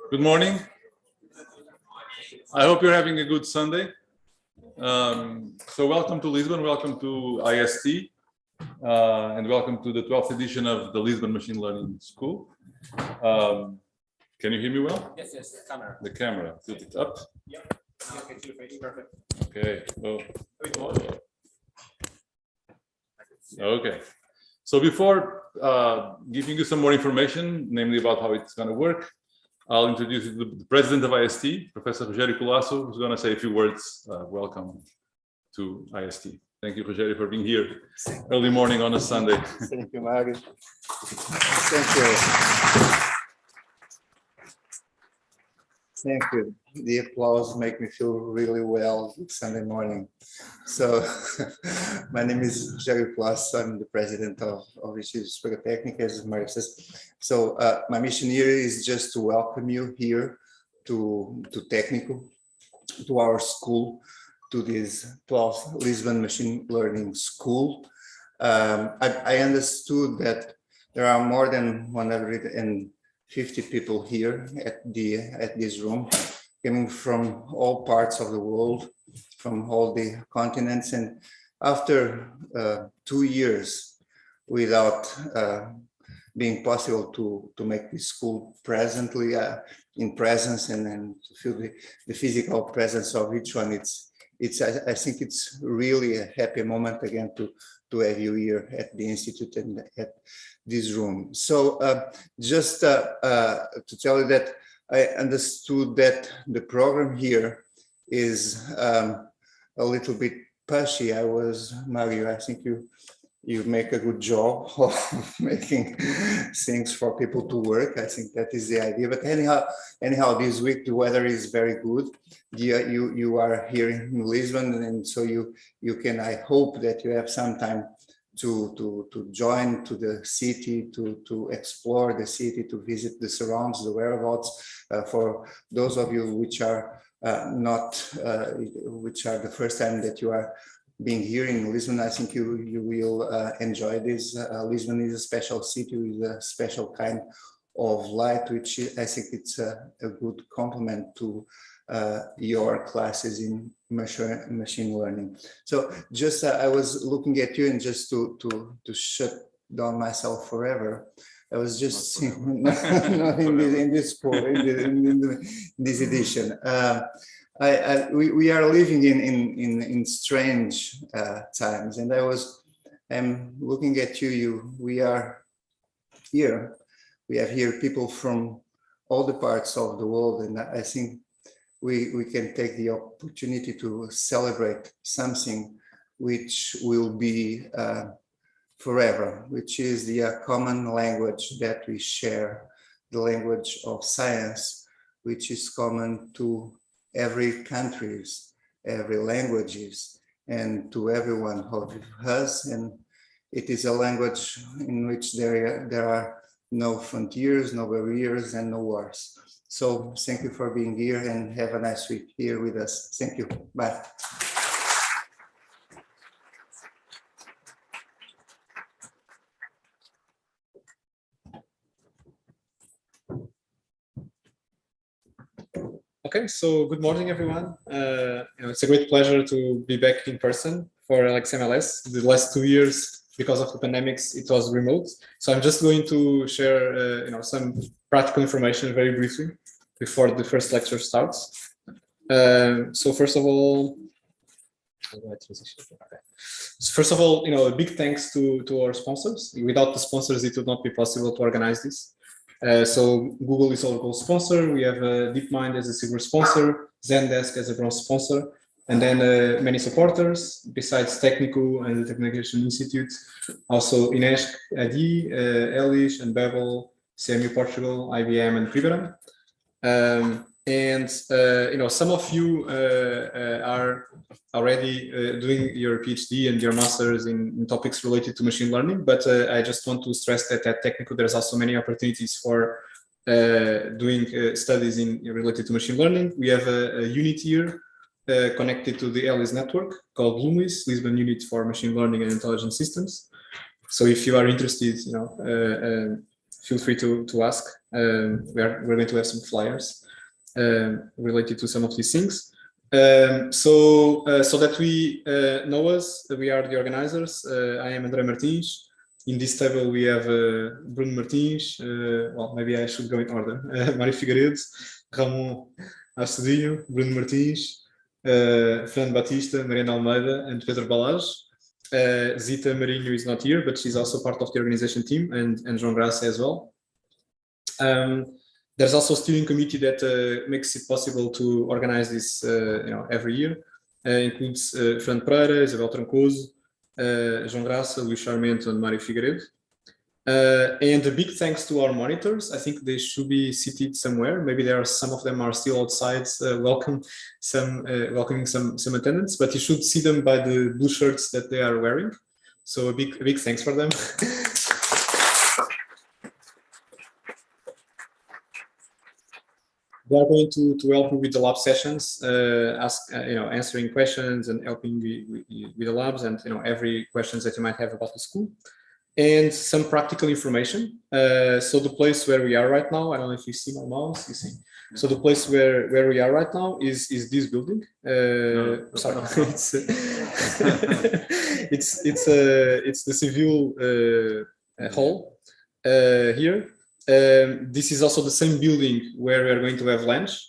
Good morning. I hope you're having a good Sunday. So welcome to Lisbon, welcome to IST, and welcome to the 12th edition of the Lisbon Machine Learning School. Can you hear me well? Yes, yes, the camera. The camera, tilt it up. Yeah, okay, perfect. Okay. Okay. So before giving you some more information, namely about how it's going to work, I'll introduce you to the president of IST, Professor Rogério Colasso, who's going to say a few words. Welcome to IST. Thank you, Rogério, for being here early morning on a Sunday. Thank you, Mario. Thank you. Thank you. The applause make me feel really well Sunday morning. So, my name is Rogério Colasso. I'm the president of Instituto Figueiredo, as Mario says. So, my mission here is just to welcome you here to Técnico, to our school, to this 12th Lisbon Machine Learning School. I understood that there are more than 150 people here at this room, coming from all parts of the world, from all the continents. And after 2 years without being possible to make this school presently in presence and to feel the physical presence of each one, I think it's really a happy moment again to have you here at the Institute and at this room. So just to tell you that I understood that the program here is a little bit pushy. Mario, I think you make a good job of making things for people to work. I think that is the idea. But anyhow, this week the weather is very good. You are here in Lisbon, and so you can. I hope that you have some time to join to the city, to explore the city, to visit the surrounds, the whereabouts. For those of you which are which are the first time that you are being here in Lisbon, I think you will enjoy this. Lisbon is a special city with a special kind of light, which I think it's a good complement to your classes in machine learning. So just I was looking at you, and just to shut down myself forever, I was just in this edition. We are living in strange times, and I'm looking at you. We are here. We have here people from all the parts of the world, and I think we can take the opportunity to celebrate something which will be forever, which is the common language that we share, the language of science, which is common to every countries, every languages, and to everyone of us. And it is a language in which there are no frontiers, no barriers, and no wars. So thank you for being here, and have a nice week here with us. Thank you. Bye. Okay, so good morning, everyone. It's a great pleasure to be back in person for XMLS. The last 2 years, because of the pandemics, it was remote. So I'm just going to share, some practical information very briefly before the first lecture starts. So first of all, how do I transition? Okay. So first of all, a big thanks to our sponsors. Without the sponsors, it would not be possible to organize this. So Google is our gold sponsor. We have DeepMind as a silver sponsor, Zendesk as a bronze sponsor, and then many supporters besides Técnico and the Technical Institute, also Inesc, ADI, Elish and Bevel, CMU Portugal, IBM and Figueiredo. Some of you are already doing your PhD and your masters in topics related to machine learning, but I just want to stress that at Técnico there's also many opportunities for doing studies related to machine learning. We have a unit here connected to the ELIS network called LUMIS, Lisbon Unit for Machine Learning and Intelligent Systems. So if you are interested, feel free to ask. We're going to have some flyers related to some of these things. So that we know us, we are the organizers. I am André Martins. In this table, we have Bruno Martins. Well, maybe I should go in order. Mário Figueiredo, Ramon Astudillo, Bruno Martins, Fernando Batista, Mariana Almeida, and Pedro Balage. Zita Marinho is not here, but she's also part of the organization team, and João Graça as well. There's also a steering committee that makes it possible to organize this every year. Includes Fernando Pereira, Isabel Trancoso, João Graça, Luís Charmento, and Mário Figueiredo. And a big thanks to our monitors. I think they should be seated somewhere. Maybe there are some of them are still outside, welcoming some attendants, but you should see them by the blue shirts that they are wearing. So a big thanks for them. They are going to help you with the lab sessions, answering questions and helping with the labs and every questions that you might have about the school. And some practical information. So the place where we are right now, I don't know if you see my mouse, you see. So the place where we are right now is this building. Sorry, it's the civil hall here. This is also the same building where we are going to have lunch.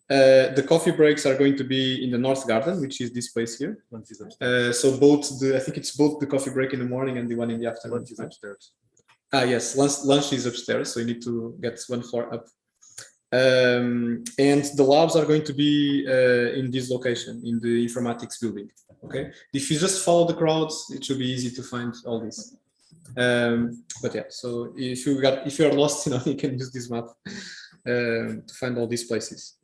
The coffee breaks are going to be in the North Garden, which is this place here. So I think it's both the coffee break in the morning and the one in the afternoon. Lunch is upstairs. Yes, lunch is upstairs, so you need to get one floor up. And the labs are going to be in this location, in the informatics building. Okay, if you just follow the crowds, it should be easy to find all this. But yeah, so if you are lost, you can use this map to find all these places.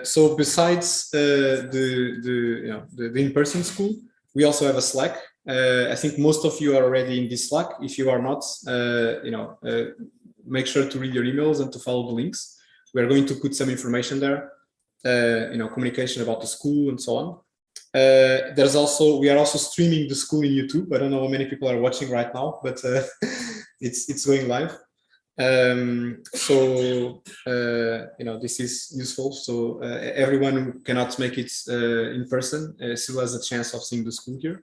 So besides the in-person school, we also have a Slack. I think most of you are already in this Slack. If you are not, make sure to read your emails and to follow the links. We are going to put some information there, communication about the school and so on. We are also streaming the school in YouTube. I don't know how many people are watching right now, but it's going live. This is useful. So everyone who cannot make it in person still has a chance of seeing the school here.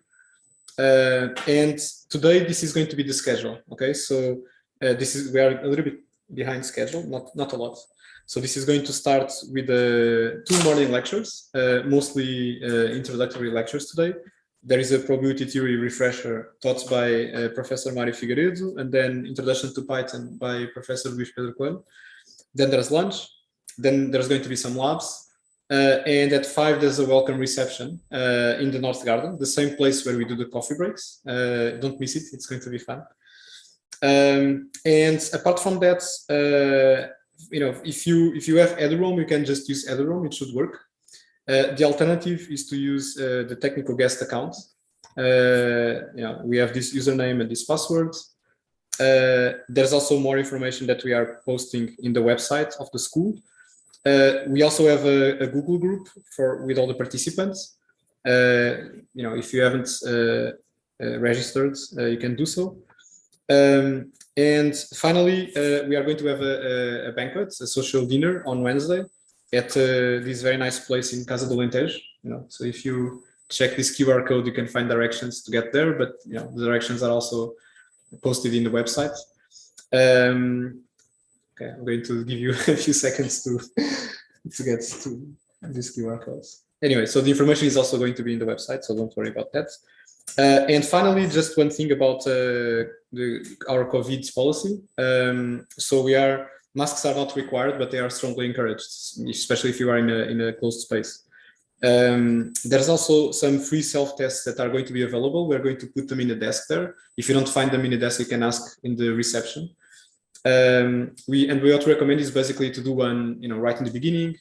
And today this is going to be the schedule. Okay, so we are a little bit behind schedule, not a lot. So this is going to start with 2 morning lectures, mostly introductory lectures today. There is a probability theory refresher taught by Professor Mário Figueiredo, and then Introduction to Python by Professor Luís Pedro Coelho. Then there's lunch. Then there's going to be some labs. And at 5, there's a welcome reception in the North Garden, the same place where we do the coffee breaks. Don't miss it. It's going to be fun. And apart from that, if you have Eduroam, you can just use Eduroam. It should work. The alternative is to use the technical guest account. We have this username and this password. There's also more information that we are posting in the website of the school. We also have a Google group with all the participants. If you haven't registered, you can do so. And finally, we are going to have a banquet, a social dinner on Wednesday at this very nice place in Casa do Alentejo. So if you check this QR code, you can find directions to get there, but the directions are also posted in the website. Okay, I'm going to give you a few seconds to get to these QR codes. Anyway, so the information is also going to be in the website, so don't worry about that. And finally, just one thing about our COVID policy. So masks are not required, but they are strongly encouraged, especially if you are in a closed space. There's also some free self-tests that are going to be available. We're going to put them in the desk there. If you don't find them in the desk, you can ask in the reception. What we recommend is basically to do one, right in the beginning,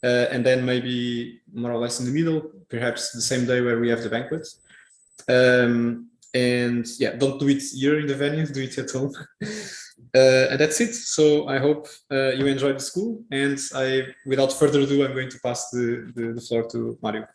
and then maybe more or less in the middle, perhaps the same day where we have the banquet. And yeah, don't do it here in the venue, do it at home. And that's it. So I hope you enjoyed the school, and without further ado, I'm going to pass the floor to Mario.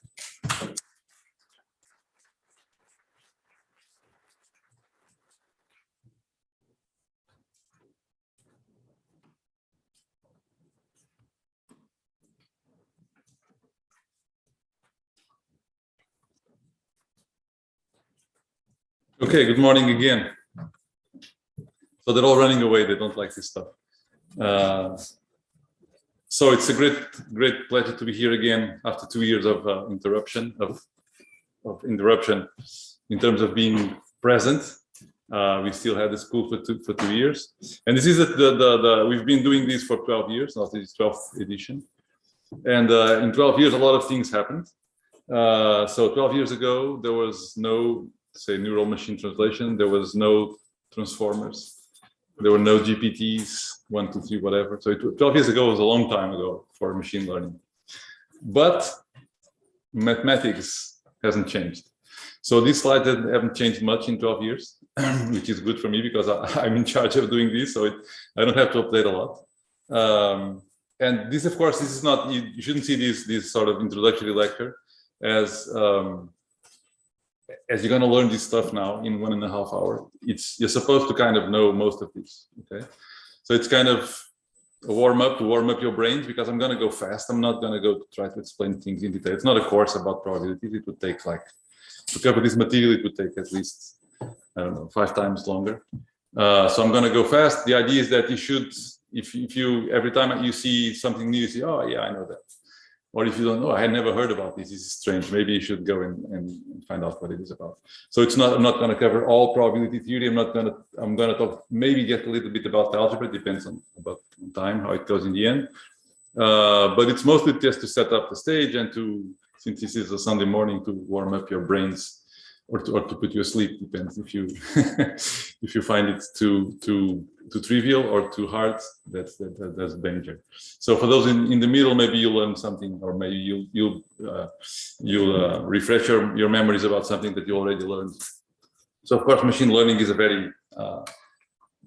Okay, good morning again. So they're all running away. They don't like this stuff. So it's a great pleasure to be here again after 2 years of interruption in terms of being present. We still had the school for 2 years, and this is we've been doing this for 12 years. Now this is 12th edition, and in 12 years a lot of things happened. So 12 years ago there was no, say, neural machine translation. There was no transformers. There were no GPTs, 1, 2, 3, whatever. So 12 years ago was a long time ago for machine learning. But mathematics hasn't changed. So these slides haven't changed much in 12 years, which is good for me because I'm in charge of doing this. So I don't have to update a lot. And this, of course, this is not, you shouldn't see this sort of introductory lecture as you're going to learn this stuff now in 1.5 hours. You're supposed to kind of know most of this, okay? So it's kind of a warm up your brains, because I'm going to go fast. I'm not going to go try to explain things in detail. It's not a course about probabilities. It would take, like, to cover this material, it would take at least, I don't know, 5 times longer. So I'm going to go fast. The idea is that you should, if you every time you see something new, you say, oh yeah, I know that. Or if you don't know, I had never heard about this. This is strange. Maybe you should go and find out what it is about. So it's not. I'm not going to cover all probability theory. I'm going to talk. Maybe get a little bit about algebra. Depends on about time, how it goes in the end. But it's mostly just to set up the stage and to, since this is a Sunday morning, to warm up your brains, or to put you asleep. Depends if you if you find it too trivial or too hard. That's danger. So for those in the middle, maybe you'll learn something, or maybe you'll refresh your memories about something that you already learned. So of course, machine learning is a very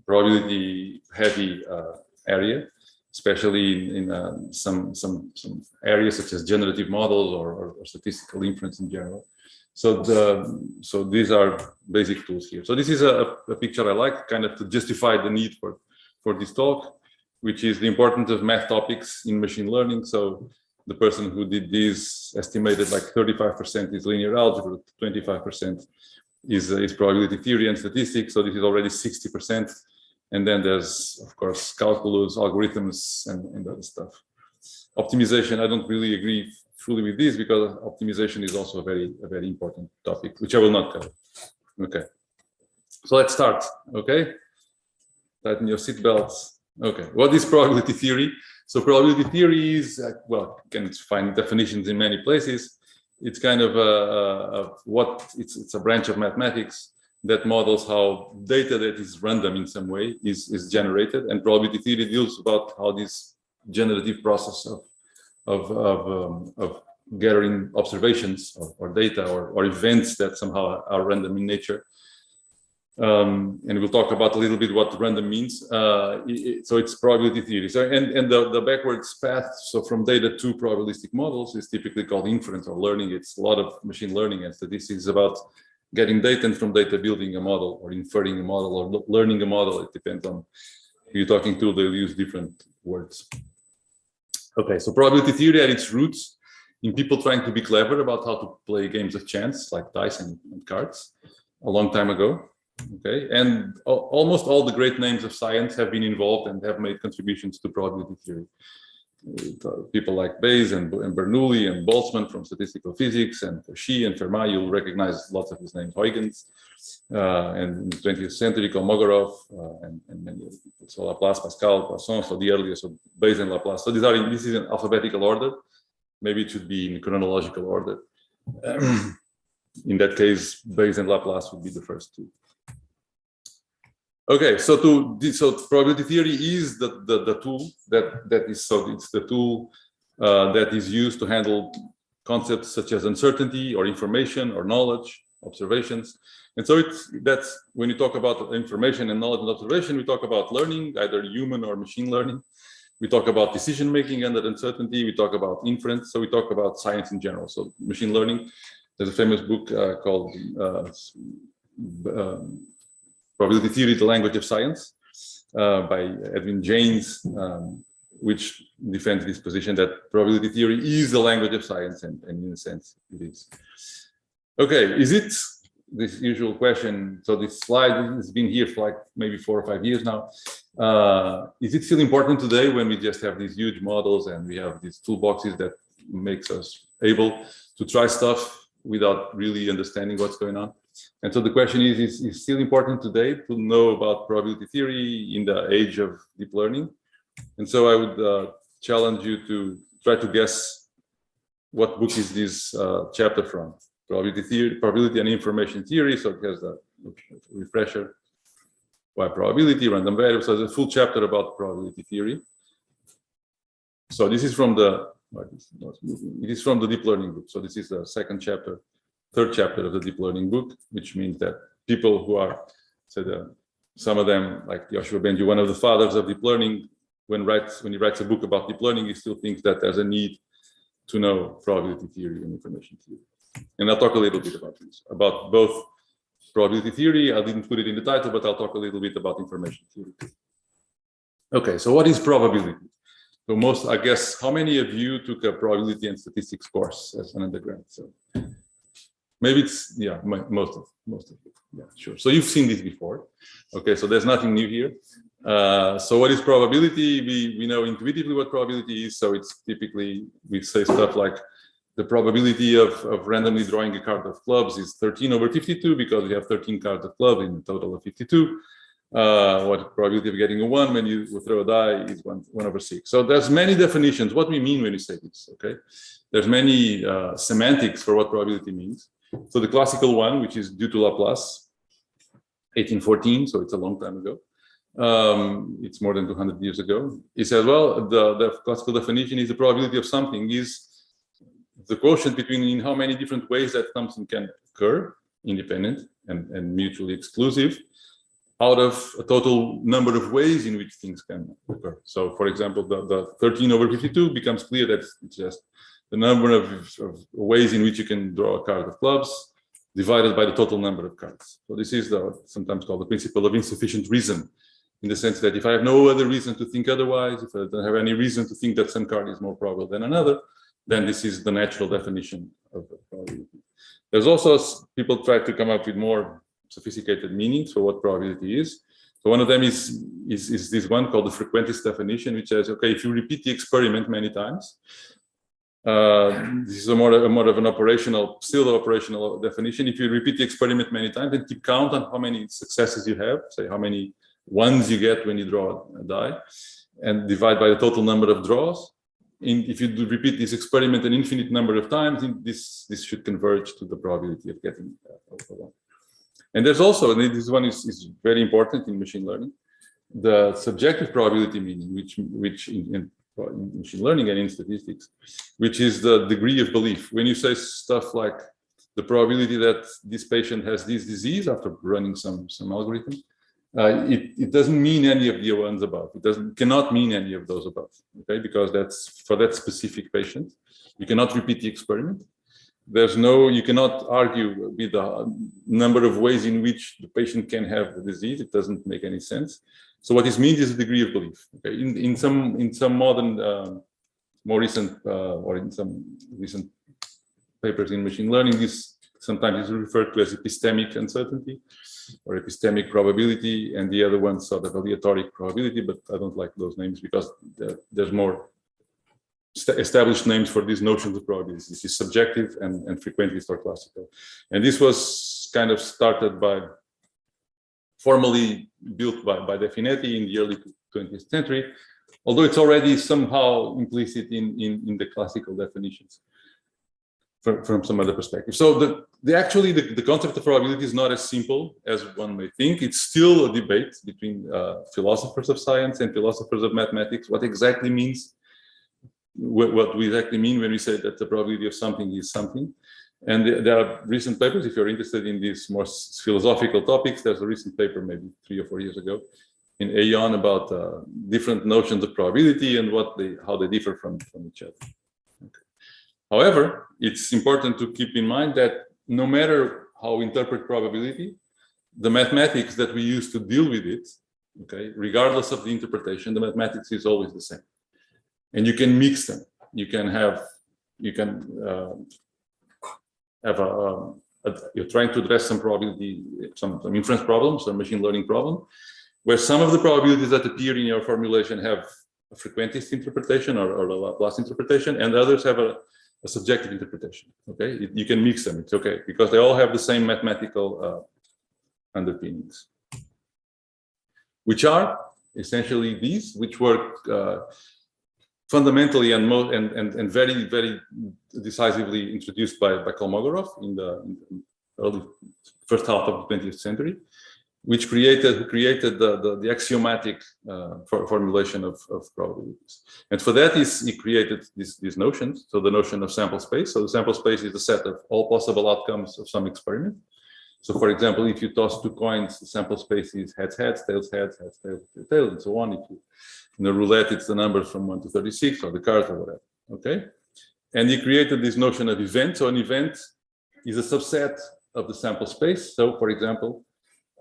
probability heavy area, especially in some areas such as generative models or statistical inference in general. So these are basic tools here. So this is a picture I like, kind of to justify the need for this talk, which is the importance of math topics in machine learning. So the person who did this estimated like 35% is linear algebra, 25% is probability theory and statistics. So this is already 60%. And then there's, of course, calculus, algorithms, and other stuff. Optimization, I don't really agree fully with this, because optimization is also a very important topic, which I will not cover. Okay, so let's start. Okay, tighten your seatbelts. Okay, what is probability theory? So probability theory is, well, you can find definitions in many places. It's kind of it's a branch of mathematics that models how data that is random in some way is generated, and probability theory deals about how this generative process of gathering observations or data or events that somehow are random in nature. And we'll talk about a little bit what random means. So it's probability theory. So and the backwards path, so from data to probabilistic models, is typically called inference or learning. It's a lot of machine learning and statistics about getting data, and from data building a model or inferring a model or learning a model. It depends on who you're talking to. They'll use different words. Okay, so probability theory at its roots in people trying to be clever about how to play games of chance, like dice and cards, a long time ago. Okay, and almost all the great names of science have been involved and have made contributions to probability theory. People like Bayes and Bernoulli and Boltzmann from statistical physics, and Cauchy and Fermat, you'll recognize lots of these names, Huygens, and in the 20th century, Kolmogorov, and many other people. So Laplace, Pascal, Poisson, so the earlier, so Bayes and Laplace. So this is in alphabetical order. Maybe it should be in chronological order. In that case, Bayes and Laplace would be the first two. Okay, so probability theory is the tool that is, so it's the tool that is used to handle concepts such as uncertainty or information or knowledge, observations. And so that's when you talk about information and knowledge and observation, we talk about learning, either human or machine learning. We talk about decision making under uncertainty. We talk about inference. So we talk about science in general. So machine learning. There's a famous book called Probability Theory, the Language of Science, by Edwin James, which defends this position that probability theory is the language of science, and in a sense it is. Okay, is it this usual question. So this slide has been here for like maybe 4 or 5 years now. Is it still important today when we just have these huge models and we have these toolboxes that makes us able to try stuff without really understanding what's going on? And so the question is it still important today to know about probability theory in the age of deep learning? And so I would challenge you to try to guess what book is this chapter from. Probability theory, probability and information theory. So it has a refresher by probability, random variables. So there's a full chapter about probability theory. So this is from the it is from the deep learning book. So this is the third chapter of the deep learning book, which means that people who are, some of them, like Joshua Bengio, one of the fathers of deep learning, when he writes a book about deep learning, he still thinks that there's a need to know probability theory and information theory. And I'll talk a little bit about this, about both probability theory. I didn't put it in the title, but I'll talk a little bit about information theory. Okay, so what is probability? So I guess, how many of you took a probability and statistics course as an undergrad? So maybe it's, yeah, most of you. Yeah, sure. So you've seen this before. Okay, so there's nothing new here. So what is probability? We know intuitively what probability is. So it's typically, we say stuff like the probability of randomly drawing a card of clubs is 13/52 because we have 13 cards of clubs in a total of 52. What probability of getting a 1 when you throw a die is 1/6. So there's many definitions. What we mean when we say this, okay? There's many semantics for what probability means. So the classical one, which is due to Laplace, 1814, so it's a long time ago. It's more than 200 years ago. He says, well, the classical definition is the probability of something is the quotient between in how many different ways that something can occur, independent and mutually exclusive, out of a total number of ways in which things can occur. So, for example, the 13/52 becomes clear that it's just the number of ways in which you can draw a card of clubs divided by the total number of cards. So this is sometimes called the principle of insufficient reason, in the sense that if I have no other reason to think otherwise, if I don't have any reason to think that some card is more probable than another, then this is the natural definition of probability. There's also, people try to come up with more sophisticated meanings for what probability is. So one of them is this one called the frequentist definition, which says, okay, if you repeat the experiment many times, this is more of an operational definition. If you repeat the experiment many times and keep count on how many successes you have, say how many ones you get when you draw a die, and divide by the total number of draws. If you repeat this experiment an infinite number of times, this should converge to the probability of getting a 1. And there's also, and this one is very important in machine learning, the subjective probability meaning, which in machine learning and in statistics, which is the degree of belief. When you say stuff like the probability that this patient has this disease after running some algorithm, it doesn't mean any of the ones above. It cannot mean any of those above, okay? Because that's for that specific patient. You cannot repeat the experiment. You cannot argue with the number of ways in which the patient can have the disease. It doesn't make any sense. So what this means is a degree of belief. Okay? In some modern, more recent, or in some recent papers in machine learning, this sometimes is referred to as epistemic uncertainty or epistemic probability, and the other one sort of aleatoric probability, but I don't like those names because there's more established names for these notions of probability. This is subjective and frequentist or classical. And this was kind of started formally built by De Finetti in the early 20th century, although it's already somehow implicit in the classical definitions from some other perspective. So the concept of probability is not as simple as one may think. It's still a debate between philosophers of science and philosophers of mathematics. What exactly means? What we exactly mean when we say that the probability of something is something. And there are recent papers, if you're interested in these more philosophical topics, there's a recent paper maybe 3 or 4 years ago in Aeon about different notions of probability and how they differ from each other. Okay. However, it's important to keep in mind that no matter how we interpret probability, the mathematics that we use to deal with it, okay, regardless of the interpretation, the mathematics is always the same. And you can mix them. You can have you're trying to address some probability, some inference problems, some machine learning problem, where some of the probabilities that appear in your formulation have a frequentist interpretation or a Laplace interpretation, and others have a subjective interpretation. Okay, you can mix them. It's okay because they all have the same mathematical underpinnings, which are essentially these, which work fundamentally and very, very decisively introduced by Kolmogorov in the early first half of the 20th century, which created the axiomatic formulation of probabilities. And for that, he created these notions. So the notion of sample space. So the sample space is the set of all possible outcomes of some experiment. So for example, if you toss two coins, the sample space is heads, heads, tails, heads, heads, tails, tails, and so on. If you, in the roulette, it's the numbers from 1 to 36, or the cards, or whatever. Okay, and he created this notion of event. So an event is a subset of the sample space. So for example,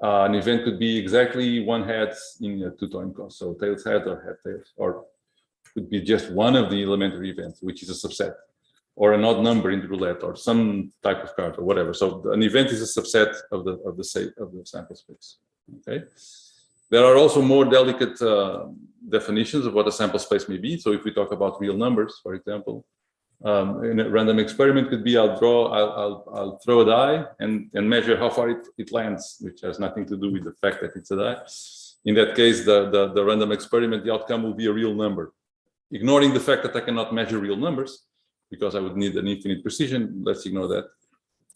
an event could be exactly one head in a two-coin toss. So tails, heads, or head, tails, or could be just one of the elementary events, which is a subset, or an odd number in the roulette, or some type of card, or whatever. So an event is a subset of the sample space. Okay. There are also more delicate definitions of what a sample space may be. So if we talk about real numbers, for example, in a random experiment could be I'll throw a die and measure how far it lands, which has nothing to do with the fact that it's a die. In that case, the random experiment, the outcome will be a real number. Ignoring the fact that I cannot measure real numbers, because I would need an infinite precision, let's ignore that.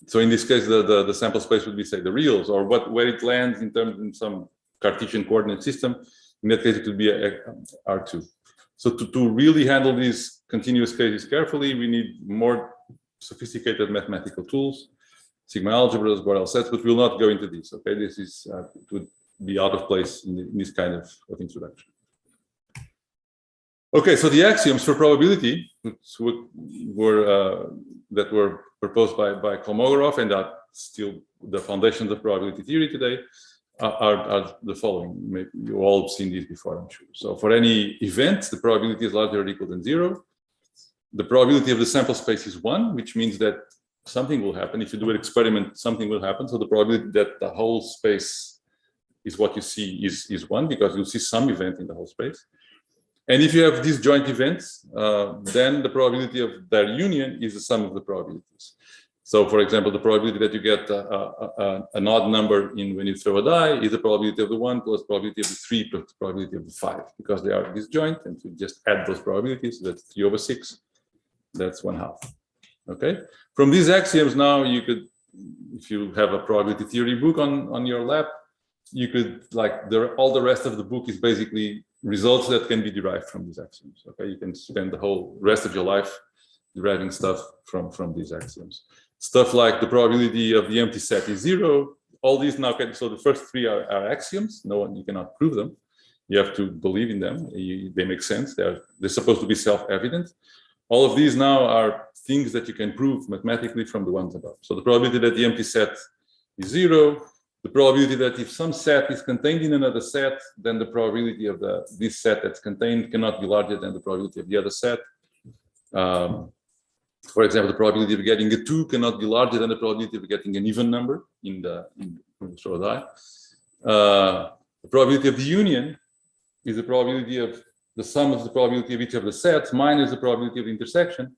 So in this case, the sample space would be, say, the reals, or where it lands in some Cartesian coordinate system. In that case, it would be R2. So to really handle these continuous cases carefully, we need more sophisticated mathematical tools, sigma algebras, Borel sets, but we'll not go into this. Okay, this is it would be out of place in this kind of introduction. Okay, so the axioms for probability that were proposed by Kolmogorov and are still the foundations of probability theory today are the following. Maybe you all have seen these before, I'm sure. So for any event, the probability is larger or equal than 0. The probability of the sample space is 1, which means that something will happen. If you do an experiment, something will happen. So the probability that the whole space is what you see is 1, because you'll see some event in the whole space. And if you have disjoint events, then the probability of their union is the sum of the probabilities. So, for example, the probability that you get an odd number when you throw a die is the probability of the 1 plus probability of the 3 plus the probability of the 5, because they are disjoint, and you just add those probabilities. That's 3 over 6. That's 1/2. Okay. From these axioms, now you could, if you have a probability theory book on your lap, you could all the rest of the book is basically results that can be derived from these axioms. Okay, you can spend the whole rest of your life deriving stuff from these axioms. Stuff like the probability of the empty set is 0. All these now so the first 3 are axioms. You cannot prove them. You have to believe in them. They make sense. They're supposed to be self-evident. All of these now are things that you can prove mathematically from the ones above. So the probability that the empty set is 0. The probability that if some set is contained in another set, then the probability of this set that's contained cannot be larger than the probability of the other set. For example, the probability of getting a 2 cannot be larger than the probability of getting an even number in the throw die. The probability of the union is the probability of the sum of the probability of each of the sets minus the probability of the intersection.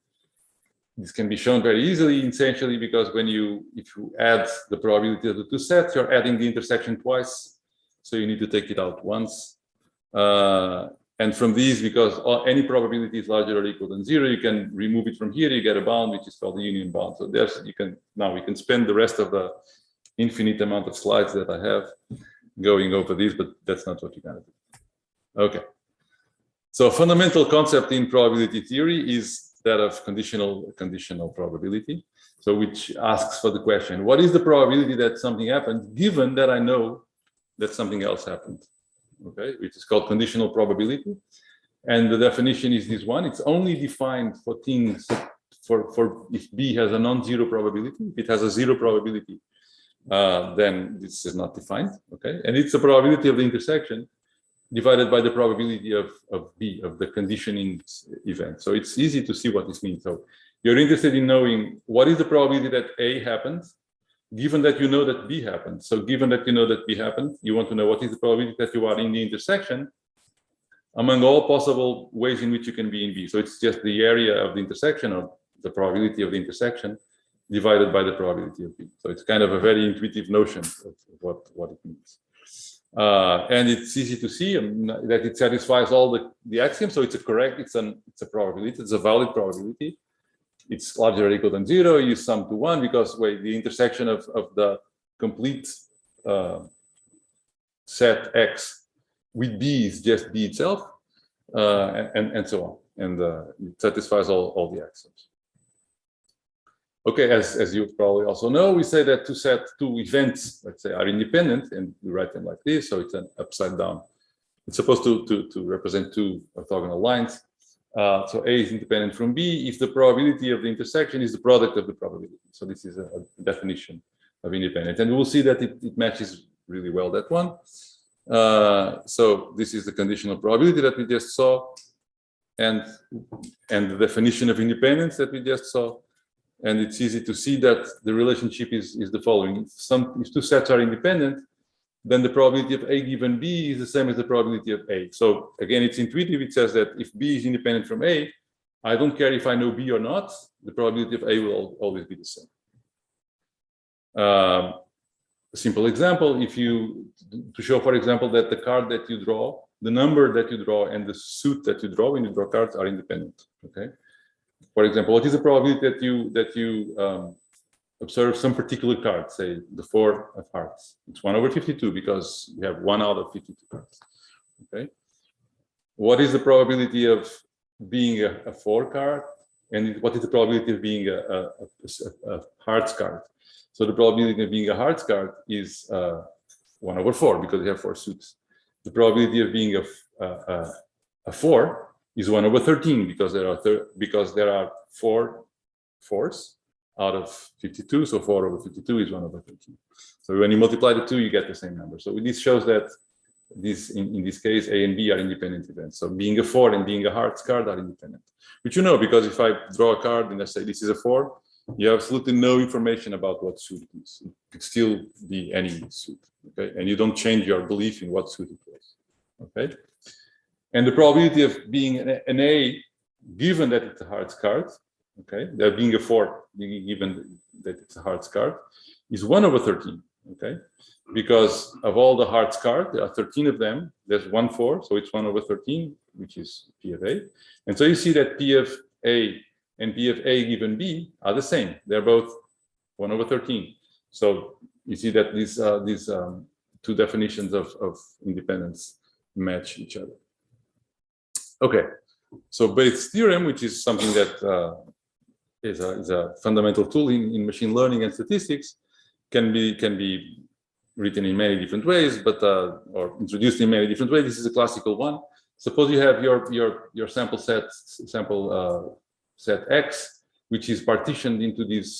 This can be shown very easily, essentially, because if you add the probability of the 2 sets, you're adding the intersection twice. So you need to take it out once. And from these, because any probability is larger or equal than 0, you can remove it from here. You get a bound, which is called the union bound. So now we can spend the rest of the infinite amount of slides that I have going over these, but that's not what you're going to do. Okay. So a fundamental concept in probability theory is that of conditional probability. So which asks for the question, what is the probability that something happened, given that I know that something else happened? Okay, which is called conditional probability. And the definition is this one. It's only defined for things for if B has a non-zero probability. If it has a 0 probability, then this is not defined. Okay, and it's the probability of the intersection divided by the probability of B, of the conditioning event. So it's easy to see what this means. So you're interested in knowing what is the probability that A happens given that you know that B happened. So given that you know that B happened, you want to know what is the probability that you are in the intersection among all possible ways in which you can be in B. So it's just the area of the intersection, or the probability of the intersection, divided by the probability of B. So it's kind of a very intuitive notion of what it means. And it's easy to see that it satisfies all the axioms. So it's a probability, it's a valid probability. It's larger or equal than 0. You sum to 1 because the intersection of the complete set X with B is just B itself, and so on. And it satisfies all the axioms. Okay, as you probably also know, we say that two events, let's say, are independent, and we write them like this. So it's an upside down. It's supposed to represent two orthogonal lines. So A is independent from B if the probability of the intersection is the product of the probability. So this is a definition of independent, and we'll see that it matches really well that one. So this is the conditional probability that we just saw, and the definition of independence that we just saw. And it's easy to see that the relationship is the following: if two sets are independent, then the probability of A given B is the same as the probability of A. So again, it's intuitive. It says that if B is independent from A, I don't care if I know B or not, the probability of A will always be the same. A simple example, to show, for example, that the card that you draw, the number that you draw, and the suit that you draw when you draw cards are independent. Okay. For example, what is the probability that you observe some particular card, say the 4 of hearts? It's 1/52 because you have 1 out of 52 cards. Okay. What is the probability of being a 4 card, and what is the probability of being a hearts card? So the probability of being a hearts card is 1/4 because you have 4 suits. The probability of being a 4 is 1/13 because there are 4 fours out of 52. So 4/52 is 1/13. So when you multiply the two, you get the same number. So this shows that in this case, A and B are independent events. So being a 4 and being a hearts card are independent, which you know, because if I draw a card and I say this is a 4, you have absolutely no information about what suit it is. It could still be any suit, okay? And you don't change your belief in what suit it was, okay? And the probability of being an A, given that it's a hearts card, okay, there being a 4, given that it's a hearts card, is 1/13, okay? Because of all the hearts card, there are 13 of them. There's 1 4, so it's 1/13, which is P of A. And so you see that P of A and P of A given B are the same. They're both 1/13. So you see that these two definitions of independence match each other. Okay, so Bayes' theorem, which is something that is a fundamental tool in machine learning and statistics, can be written in many different ways, or introduced in many different ways. This is a classical one. Suppose you have your sample set X, which is partitioned into these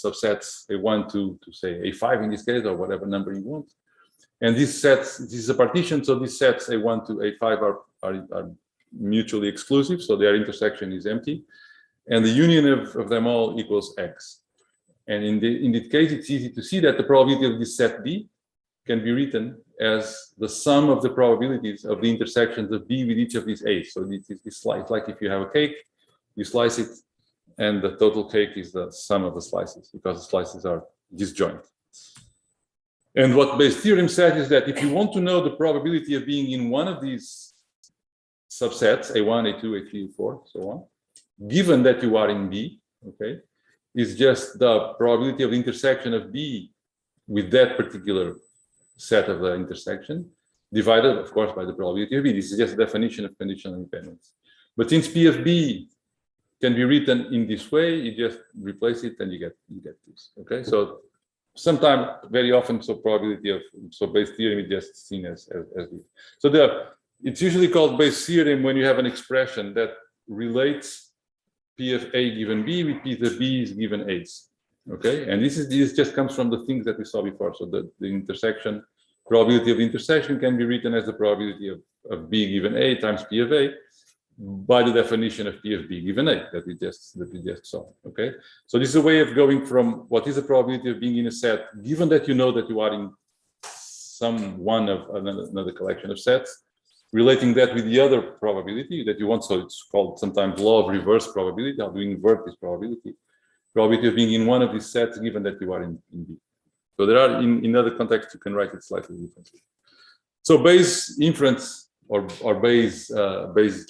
subsets A1 to say A5 in this case, or whatever number you want. And this is a partition, so these sets A1 to A5 are mutually exclusive, so their intersection is empty, and the union of them all equals X. And in this case, it's easy to see that the probability of this set B can be written as the sum of the probabilities of the intersections of B with each of these A's. So it's like if you have a cake, you slice it, and the total cake is the sum of the slices, because the slices are disjoint. And what Bayes' theorem said is that if you want to know the probability of being in one of these subsets, A1, A2, A3, A4, so on, given that you are in B, okay, is just the probability of the intersection of B with that particular set of the intersection, divided, of course, by the probability of B. This is just a definition of conditional independence. But since P of B can be written in this way, you just replace it and you get this. Okay, so sometimes, very often, so Bayes' theorem is just seen as this. So it's usually called Bayes' theorem when you have an expression that relates P of A given B with P of B is given A's. Okay, and this just comes from the things that we saw before. So the intersection, probability of intersection can be written as the probability of B given A times P of A. by the definition of P of B given A that we just saw. Okay, so this is a way of going from what is the probability of being in a set, given that you know that you are in some one of another collection of sets, relating that with the other probability that you want. So it's called sometimes law of reverse probability. How do you invert this probability? Probability of being in one of these sets, given that you are in B. So there are in other contexts you can write it slightly differently. So Bayes inference or Bayes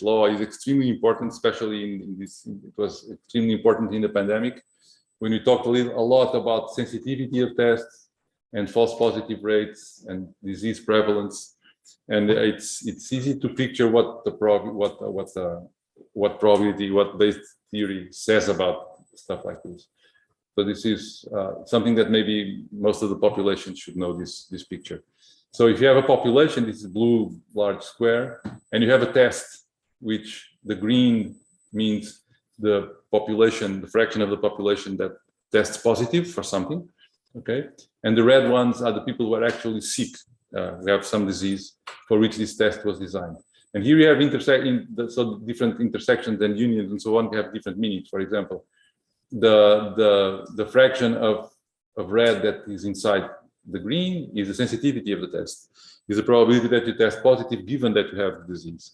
law is extremely important, especially in this. It was extremely important in the pandemic when we talked a lot about sensitivity of tests and false positive rates and disease prevalence. And it's easy to picture what Bayes theory says about stuff like this. So this is something that maybe most of the population should know this picture. So if you have a population, this is blue large square, and you have a test, which the green means the population, the fraction of the population that tests positive for something, okay? And the red ones are the people who are actually sick. We have some disease for which this test was designed. And here we have so different intersections and unions and so on have different meanings. For example, the fraction of red that is inside the green is the sensitivity of the test, is the probability that you test positive given that you have the disease,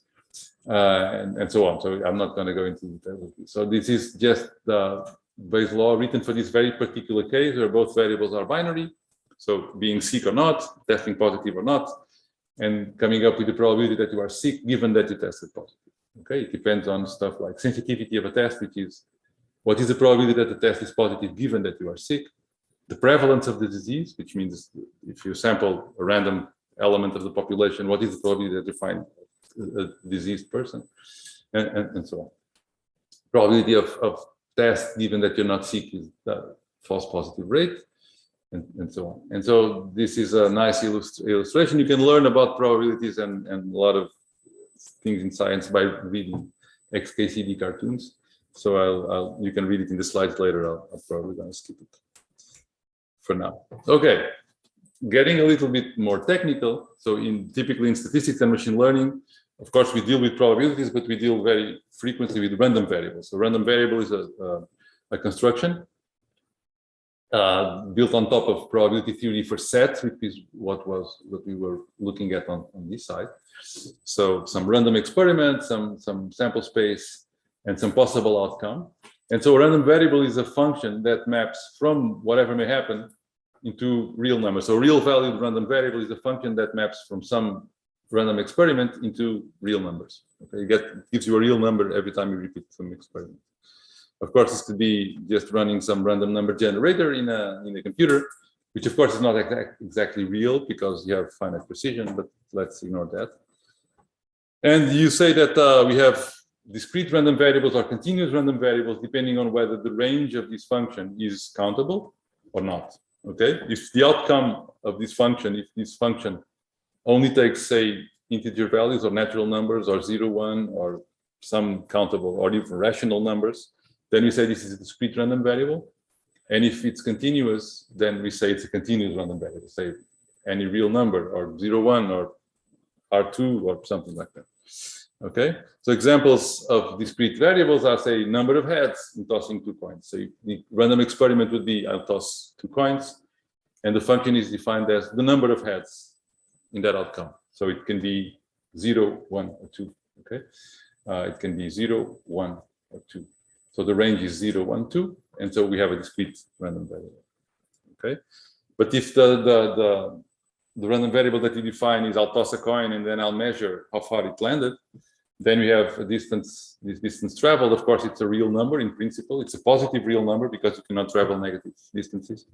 and so on. So I'm not going to go into detail of this. So this is just the Bayes law written for this very particular case where both variables are binary. So being sick or not, testing positive or not, and coming up with the probability that you are sick given that you tested positive. Okay, it depends on stuff like sensitivity of a test, which is what is the probability that the test is positive given that you are sick. The prevalence of the disease, which means if you sample a random element of the population, what is the probability that you find a diseased person, and so on. Probability of test given that you're not sick is the false positive rate, and so on. And so this is a nice illustration. You can learn about probabilities and a lot of things in science by reading XKCD cartoons. So you can read it in the slides later. I'll probably gonna skip it for now. Okay, getting a little bit more technical. So typically in statistics and machine learning, of course, we deal with probabilities, but we deal very frequently with random variables. So random variable is a construction built on top of probability theory for sets, which is what we were looking at on this side. So some random experiment, some sample space, and some possible outcome. And so a random variable is a function that maps from whatever may happen into real numbers. So real valued random variable is a function that maps from some random experiment into real numbers. Okay, gives you a real number every time you repeat some experiment. Of course, this could be just running some random number generator in a computer, which of course is not exactly real because you have finite precision, but let's ignore that. And you say that we have discrete random variables or continuous random variables depending on whether the range of this function is countable or not. Okay, if the outcome of this function, if this function only takes, say, integer values or natural numbers or 0, 1 or some countable or even rational numbers, then we say this is a discrete random variable. And if it's continuous, then we say it's a continuous random variable, say any real number or 0, 1 or R2 or something like that. Okay, so examples of discrete variables are, say, number of heads in tossing 2 coins. So the random experiment would be I'll toss 2 coins, and the function is defined as the number of heads in that outcome. So it can be 0, 1, or 2. Okay, it can be 0, 1, or 2. So the range is 0, 1, 2, and so we have a discrete random variable. Okay, but if the random variable that you define is I'll toss a coin and then I'll measure how far it landed, then we have a distance, this distance traveled. Of course, it's a real number in principle. It's a positive real number because you cannot travel negative distances.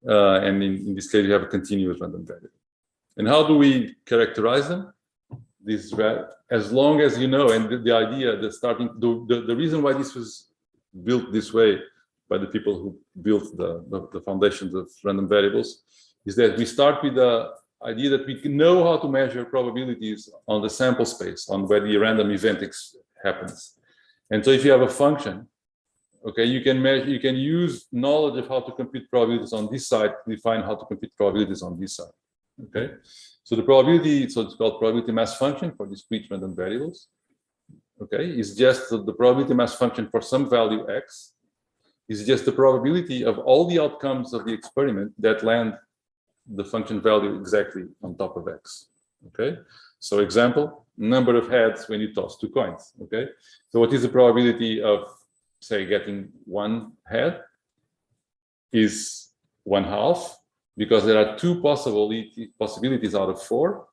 And in this case, you have a continuous random variable. And how do we characterize them? This, as long as you know, and the idea, the reason why this was built this way by the people who built the foundations of random variables is that we start with the idea that we can know how to measure probabilities on the sample space, on where the random event happens. And so if you have a function, okay, you can use knowledge of how to compute probabilities on this side to define how to compute probabilities on this side. Okay, so the probability, so it's called probability mass function for discrete random variables. okay, is just the probability mass function for some value x, is just the probability of all the outcomes of the experiment that land the function value exactly on top of x. Okay, so example, number of heads when you toss 2 coins. Okay, so what is the probability of, say, getting 1 head? Is 1/2, because there are 2 possibilities out of 4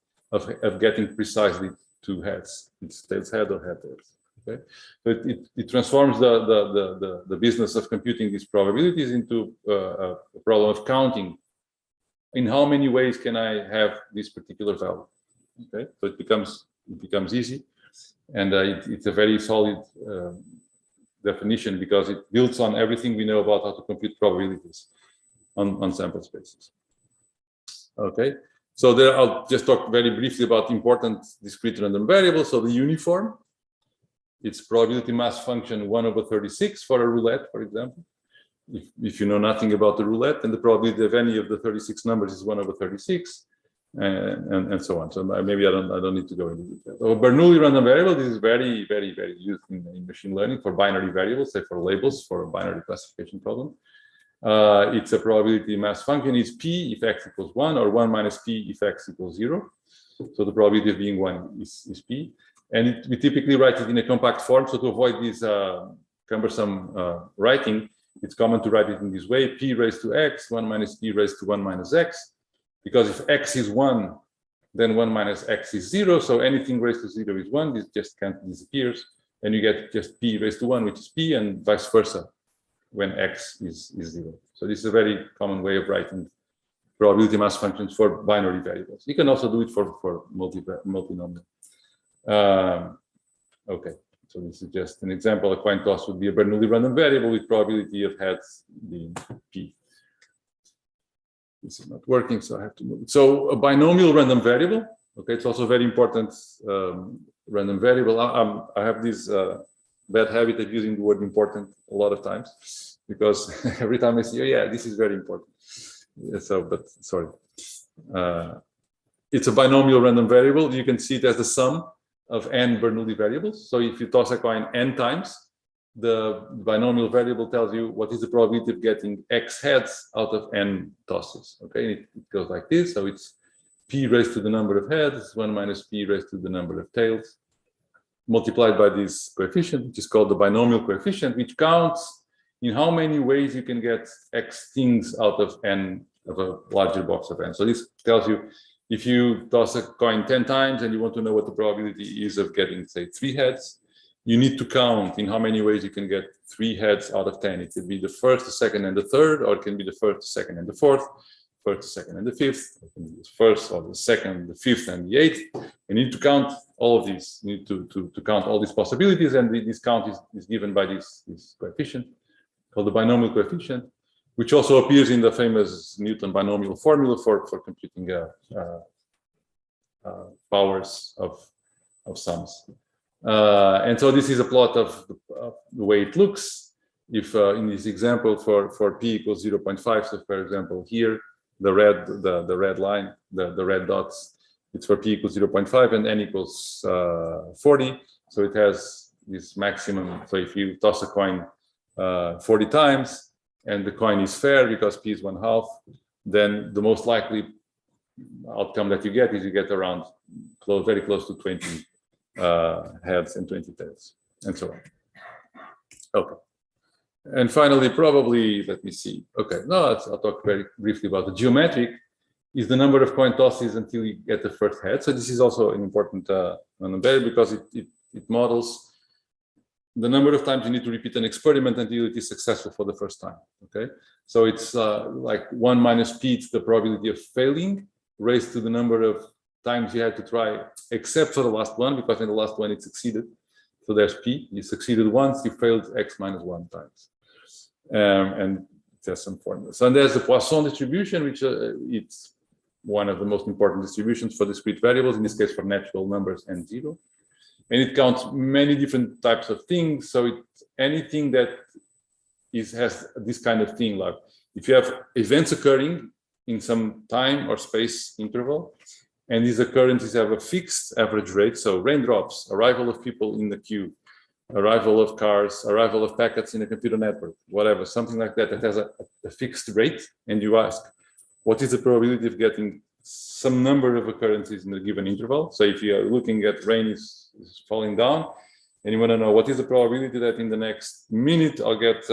of getting precisely 2 heads. It's tails head or head tails. Okay, so it transforms the business of computing these probabilities into a problem of counting in how many ways can I have this particular value. Okay, so it becomes easy, and it's a very solid definition because it builds on everything we know about how to compute probabilities on sample spaces. Okay, so there I'll just talk very briefly about important discrete random variables. So the uniform, it's probability mass function 1/36 for a roulette, for example. If you know nothing about the roulette, then the probability of any of the 36 numbers is 1/36, and so on. So maybe I don't need to go into detail. So Bernoulli random variable, this is very, very, very used in machine learning for binary variables, say for labels for a binary classification problem. It's a probability mass function. It's p if x equals 1, or 1 minus p if x equals 0. So the probability of being 1 is p. And we typically write it in a compact form. So to avoid this cumbersome writing, it's common to write it in this way: p raised to x, 1 minus p raised to 1 minus x. Because if x is 1, then 1 minus x is 0. So anything raised to 0 is 1. This just disappears. And you get just p raised to 1, which is p, and vice versa when x is 0. So this is a very common way of writing probability mass functions for binary variables. You can also do it for multinomial. Okay, so this is just an example. A coin toss would be a Bernoulli random variable with probability of heads being p. This is not working, so I have to move it. So a binomial random variable. Okay, it's also very important random variable. I have this bad habit of using the word important a lot of times, because every time I see, oh yeah, this is very important. So, but sorry. It's a binomial random variable. You can see it as the sum of n Bernoulli variables. So if you toss a coin n times, the binomial variable tells you what is the probability of getting x heads out of n tosses. Okay, it goes like this. So it's p raised to the number of heads, 1 minus p raised to the number of tails, multiplied by this coefficient, which is called the binomial coefficient, which counts in how many ways you can get x things out of n, of a larger box of n. So this tells you, if you toss a coin 10 times and you want to know what the probability is of getting, say, 3 heads, you need to count in how many ways you can get 3 heads out of 10. It could be the first, the second, and the third, or it can be the first, the second, and the fourth, first, the second, and the fifth, it can be the first, or the second, the fifth, and the eighth. You need to count all of these. You need to count all these possibilities, and this count is given by this coefficient called the binomial coefficient, which also appears in the famous Newton binomial formula for computing powers of sums. And so this is a plot of the way it looks. If in this example for p equals 0.5, so for example here, the red line, the red dots, it's for p equals 0.5 and n equals 40. So it has this maximum. So if you toss a coin 40 times and the coin is fair because p is 1/2, then the most likely outcome that you get is you get around very close to 20 heads and 20 tails, and so on. Okay, and finally, probably, let me see. Okay, no, I'll talk very briefly about the geometric. Is the number of coin tosses until you get the first head. So this is also an important variable because it models the number of times you need to repeat an experiment until it is successful for the first time. Okay, so it's like 1 minus p, it's the probability of failing, raised to the number of times you had to try, except for the last one, because in the last one it succeeded. So there's p. You succeeded once, you failed x minus 1 times, and there's some formulas. And there's the Poisson distribution, which it's one of the most important distributions for discrete variables. In this case, for natural numbers and 0. And it counts many different types of things. So it's anything that has this kind of thing, like if you have events occurring in some time or space interval, and these occurrences have a fixed average rate. So raindrops, arrival of people in the queue, arrival of cars, arrival of packets in a computer network, whatever, something like that, that has a fixed rate. And you ask, what is the probability of getting some number of occurrences in a given interval? So if you are looking at rain is falling down, and you want to know what is the probability that in the next minute I'll get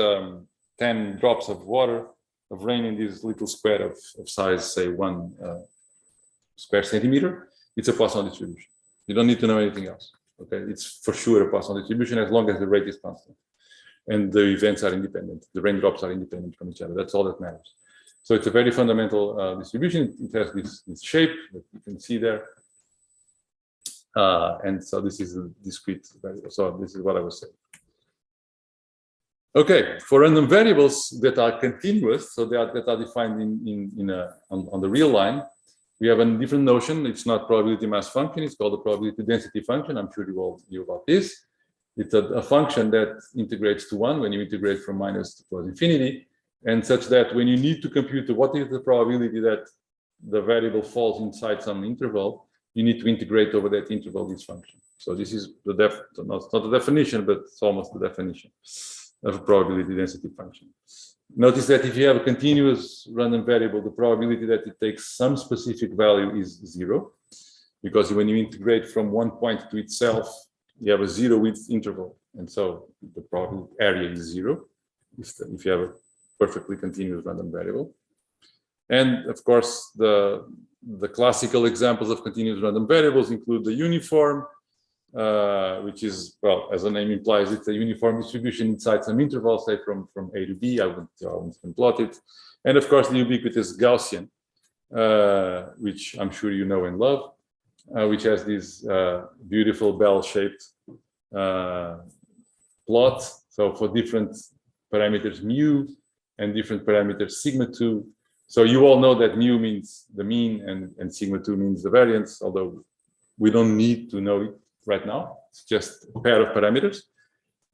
10 drops of water, of rain in this little square of size, say 1 square centimeter, it's a Poisson distribution. You don't need to know anything else. Okay, it's for sure a Poisson distribution as long as the rate is constant and the events are independent. The raindrops are independent from each other. That's all that matters. So it's a very fundamental distribution. It has this shape that you can see there. And so this is a discrete variable. So this is what I was saying. Okay, for random variables that are continuous, so that are defined on the real line, we have a different notion. It's not probability mass function. It's called the probability density function. I'm sure you all knew about this. It's a function that integrates to 1 when you integrate from minus to plus infinity, and such that when you need to compute what is the probability that the variable falls inside some interval, you need to integrate over that interval this function. So this is the not the definition, but it's almost the definition of a probability density function. Notice that if you have a continuous random variable, the probability that it takes some specific value is 0, because when you integrate from one point to itself, you have a 0 width interval, and so the probability area is 0 if you have a perfectly continuous random variable. And of course, the classical examples of continuous random variables include the uniform, which is, well, as the name implies, it's a uniform distribution inside some interval, say from A to B. I won't plot it. And of course, the ubiquitous Gaussian, which I'm sure you know and love, which has this beautiful bell-shaped plot. So for different parameters mu and different parameters sigma 2. So you all know that mu means the mean and sigma 2 means the variance, although we don't need to know it right now. It's just a pair of parameters.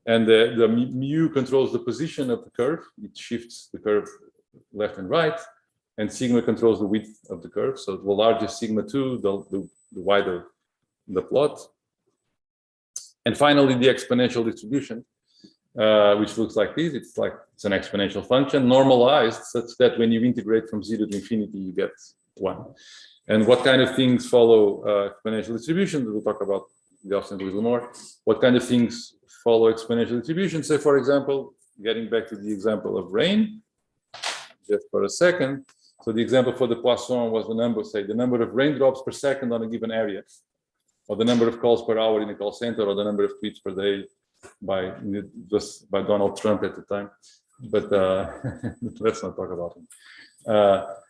And the mu controls the position of the curve. It shifts the curve left and right. And sigma controls the width of the curve. So the larger sigma 2, the wider the plot. And finally, the exponential distribution, which looks like this. It's an exponential function normalized such that when you integrate from 0 to infinity, you get 1. And what kind of things follow exponential distribution? We'll talk about Gaussian a little more. What kind of things follow exponential distribution? Say, for example, getting back to the example of rain, just for a second. So the example for the Poisson was the number, say, the number of raindrops per second on a given area, or the number of calls per hour in a call center, or the number of tweets per day by Donald Trump at the time. But let's not talk about him.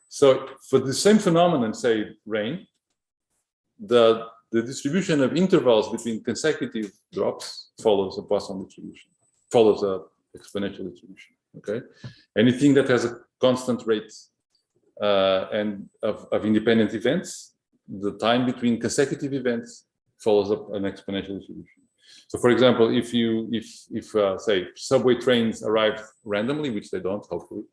So for the same phenomenon, say rain, the distribution of intervals between consecutive drops follows a Poisson distribution, follows a exponential distribution. Okay, anything that has a constant rate and of independent events, the time between consecutive events follows up an exponential distribution. So, for example, if say subway trains arrive randomly, which they don't, hopefully,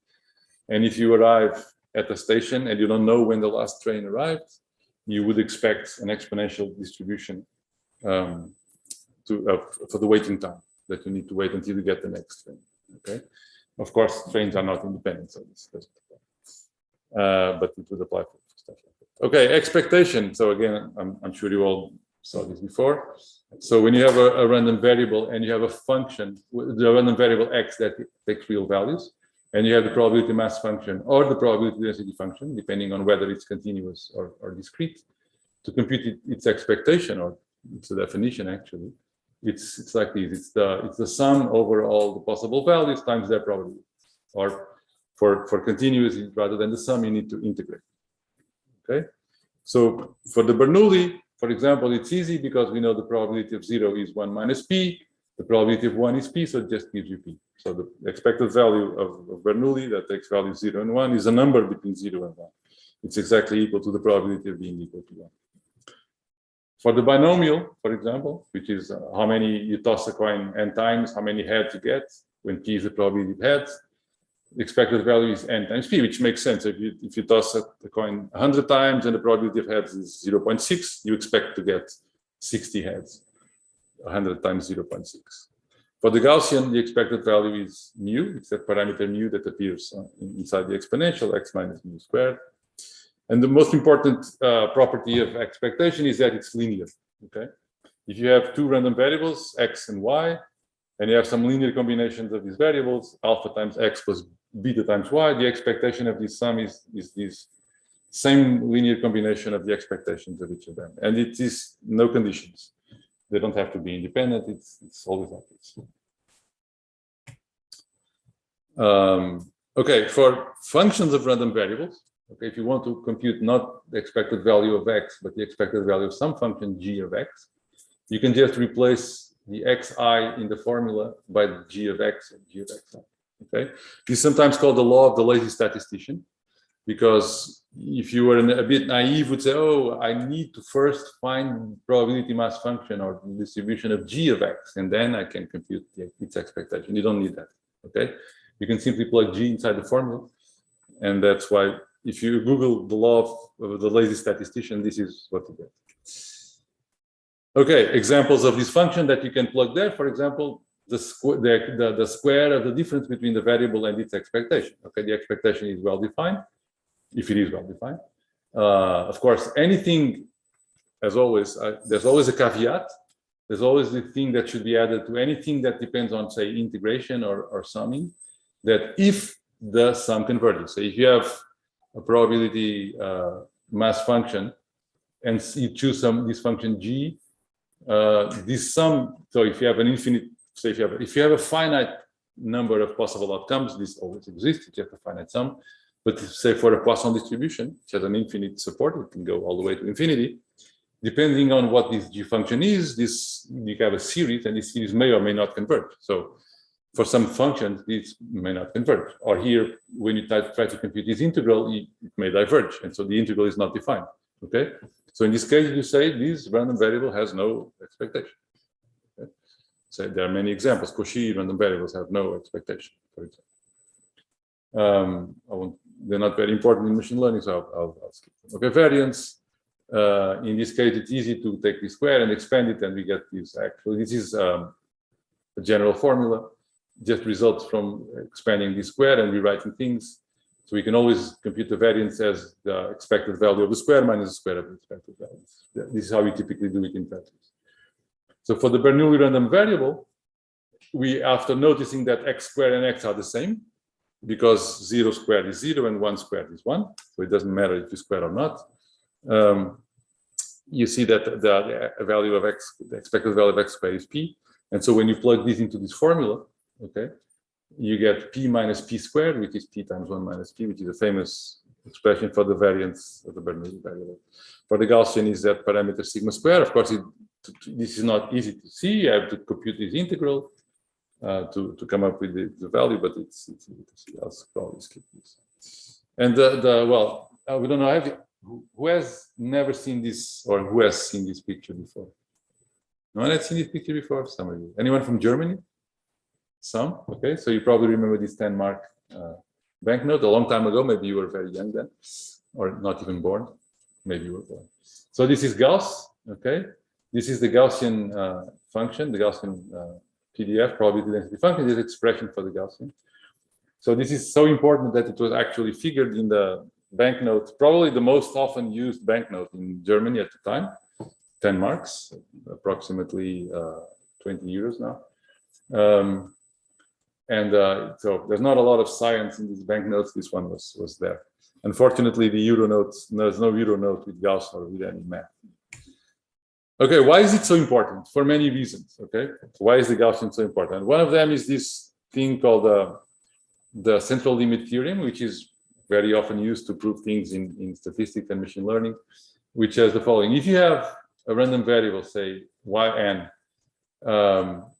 and if you arrive at a station and you don't know when the last train arrived, you would expect an exponential distribution for the waiting time that you need to wait until you get the next train. Okay, of course, trains are not independent, so this doesn't apply. But it would apply for stuff like that. Okay, expectation. So again, I'm sure you all saw this before. So when you have a random variable and you have a function, the random variable x that takes real values, and you have the probability mass function or the probability density function, depending on whether it's continuous or discrete, to compute its expectation, or it's a definition actually. It's like this. It's the sum over all the possible values times their probability. Or for continuous, rather than the sum, you need to integrate. Okay. So for the Bernoulli, for example, it's easy because we know the probability of 0 is 1 minus p. The probability of 1 is p, so it just gives you p. So the expected value of Bernoulli that takes values 0 and 1 is a number between 0 and 1. It's exactly equal to the probability of being equal to 1. For the binomial, for example, which is how many you toss a coin n times, how many heads you get, when p is the probability of heads, expected value is n times p, which makes sense. If you toss a coin 100 times and the probability of heads is 0.6, you expect to get 60 heads. 100 times 0.6. For the Gaussian, the expected value is mu. It's that parameter mu that appears inside the exponential, x minus mu squared. And the most important property of expectation is that it's linear. Okay, if you have two random variables, x and y, and you have some linear combinations of these variables, alpha times x plus beta times y, the expectation of this sum is this same linear combination of the expectations of each of them. And it is no conditions. They don't have to be independent. It's always like this. Okay, for functions of random variables, okay, if you want to compute not the expected value of x, but the expected value of some function g of x, you can just replace the xi in the formula by the g of x and g of xi. Okay, this is sometimes called the law of the lazy statistician, because if you were a bit naive, would say, oh, I need to first find probability mass function or distribution of g of x, and then I can compute its expectation. You don't need that. Okay, you can simply plug g inside the formula, and that's why if you Google the law of the lazy statistician, this is what you get. Okay, examples of this function that you can plug there. For example, the square of the difference between the variable and its expectation. Okay, the expectation is well defined. If it is well defined, of course, anything, as always, there's always a caveat. There's always the thing that should be added to anything that depends on, say, integration or summing. That if the sum converges, so if you have a probability mass function and you choose this function g, this sum. So if you have an infinite, say if you have a finite number of possible outcomes, this always exists. You have a finite sum. But say for a Poisson distribution, which has an infinite support, it can go all the way to infinity. Depending on what this g function is, you have a series, and this series may or may not converge. So for some functions, this may not converge. Or here, when you try to compute this integral, it may diverge, and so the integral is not defined. Okay. So in this case, you say this random variable has no expectation. Okay? So there are many examples. Cauchy random variables have no expectation, for example. They're not very important in machine learning, so I'll skip them. Okay, variance. In this case, it's easy to take the square and expand it, and we get this. Actually, this is a general formula. Just results from expanding the square and rewriting things. So we can always compute the variance as the expected value of the square minus the square of the expected value. This is how we typically do it in practice. So for the Bernoulli random variable, after noticing that x squared and x are the same, because 0 squared is 0 and 1 squared is 1, so it doesn't matter if you square or not. You see that the value of x, the expected value of x squared is p, and so when you plug this into this formula, okay, you get p minus p squared, which is p times 1 minus p, which is a famous expression for the variance of the Bernoulli variable. For the Gaussian is that parameter sigma square. Of course, this is not easy to see. You have to compute this integral to come up with the value, but it's easy to see. I'll probably skip this. And well, we don't know. Who has never seen this, or who has seen this picture before? No one has seen this picture before? Some of you. Anyone from Germany? Some. Okay, so you probably remember this 10-mark banknote a long time ago. Maybe you were very young then, or not even born. Maybe you were born. So this is Gauss. Okay, this is the Gaussian function, the Gaussian PDF, probability density function, this expression for the Gaussian. So this is so important that it was actually figured in the banknote, probably the most often used banknote in Germany at the time, 10 marks, approximately 20 euros now. So there's not a lot of science in these banknotes. This one was there. Unfortunately, the euro notes, there's no euro note with Gauss or with any math. Okay, why is it so important? For many reasons. Okay, why is the Gaussian so important? One of them is this thing called the central limit theorem, which is very often used to prove things in statistics and machine learning, which has the following: if you have a random variable, say yn,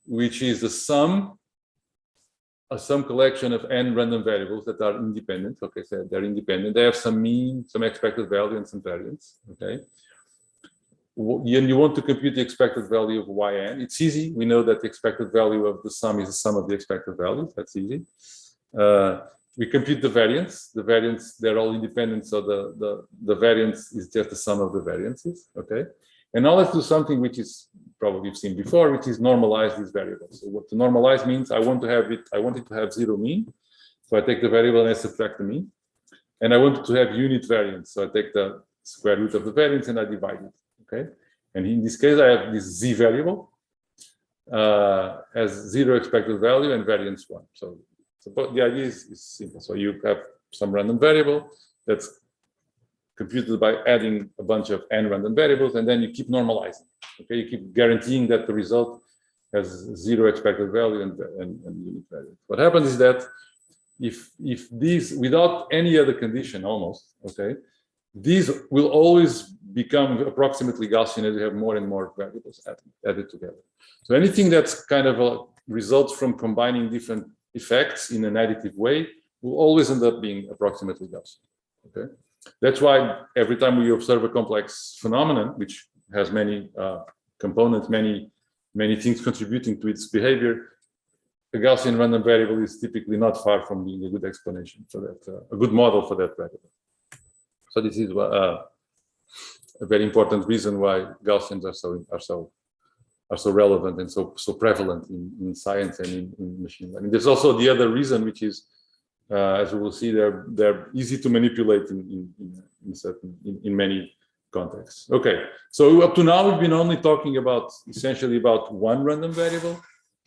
which is a sum collection of n random variables that are independent. Okay, so they're independent. They have some mean, some expected value, and some variance. Okay. And you want to compute the expected value of yn. It's easy. We know that the expected value of the sum is the sum of the expected values. That's easy. we compute the variance. The variance, they're all independent, so the variance is just the sum of the variances, okay? And now let's do something which is probably you've seen before, which is normalize these variables. So what to normalize means I want it to have zero mean. So I take the variable and I subtract the mean. And I want it to have unit variance. So I take the square root of the variance and I divide it, okay? And in this case, I have this z variable as zero expected value and variance 1. So the idea is simple. So you have some random variable that's computed by adding a bunch of n random variables, and then you keep normalizing. Okay, you keep guaranteeing that the result has zero expected value and unit value. What happens is that if these, without any other condition almost, okay, these will always become approximately Gaussian as you have more and more variables added together. So anything that's kind of results from combining different effects in an additive way will always end up being approximately Gaussian. Okay, that's why every time we observe a complex phenomenon which has many components, many things contributing to its behavior, a Gaussian random variable is typically not far from being a good explanation for that, a good model for that variable. So this is a very important reason why Gaussians are so relevant and so prevalent in science and in machine learning. There's also the other reason, which is, as we will see, they're easy to manipulate in many contexts. Okay, so up to now we've been only talking about essentially about one random variable.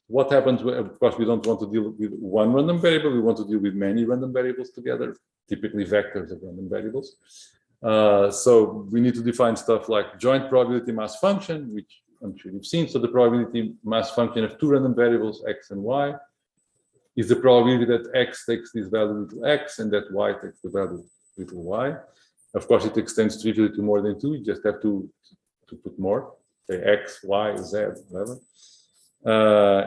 What happens when, of course, we don't want to deal with one random variable, we want to deal with many random variables together, typically vectors of random variables. So we need to define stuff like joint probability mass function, which I'm sure you've seen. So the probability mass function of two random variables, x and y, is the probability that x takes this value little x and that y takes the value little y. Of course, it extends trivially to more than two. You just have to put more, say x, y, z, whatever.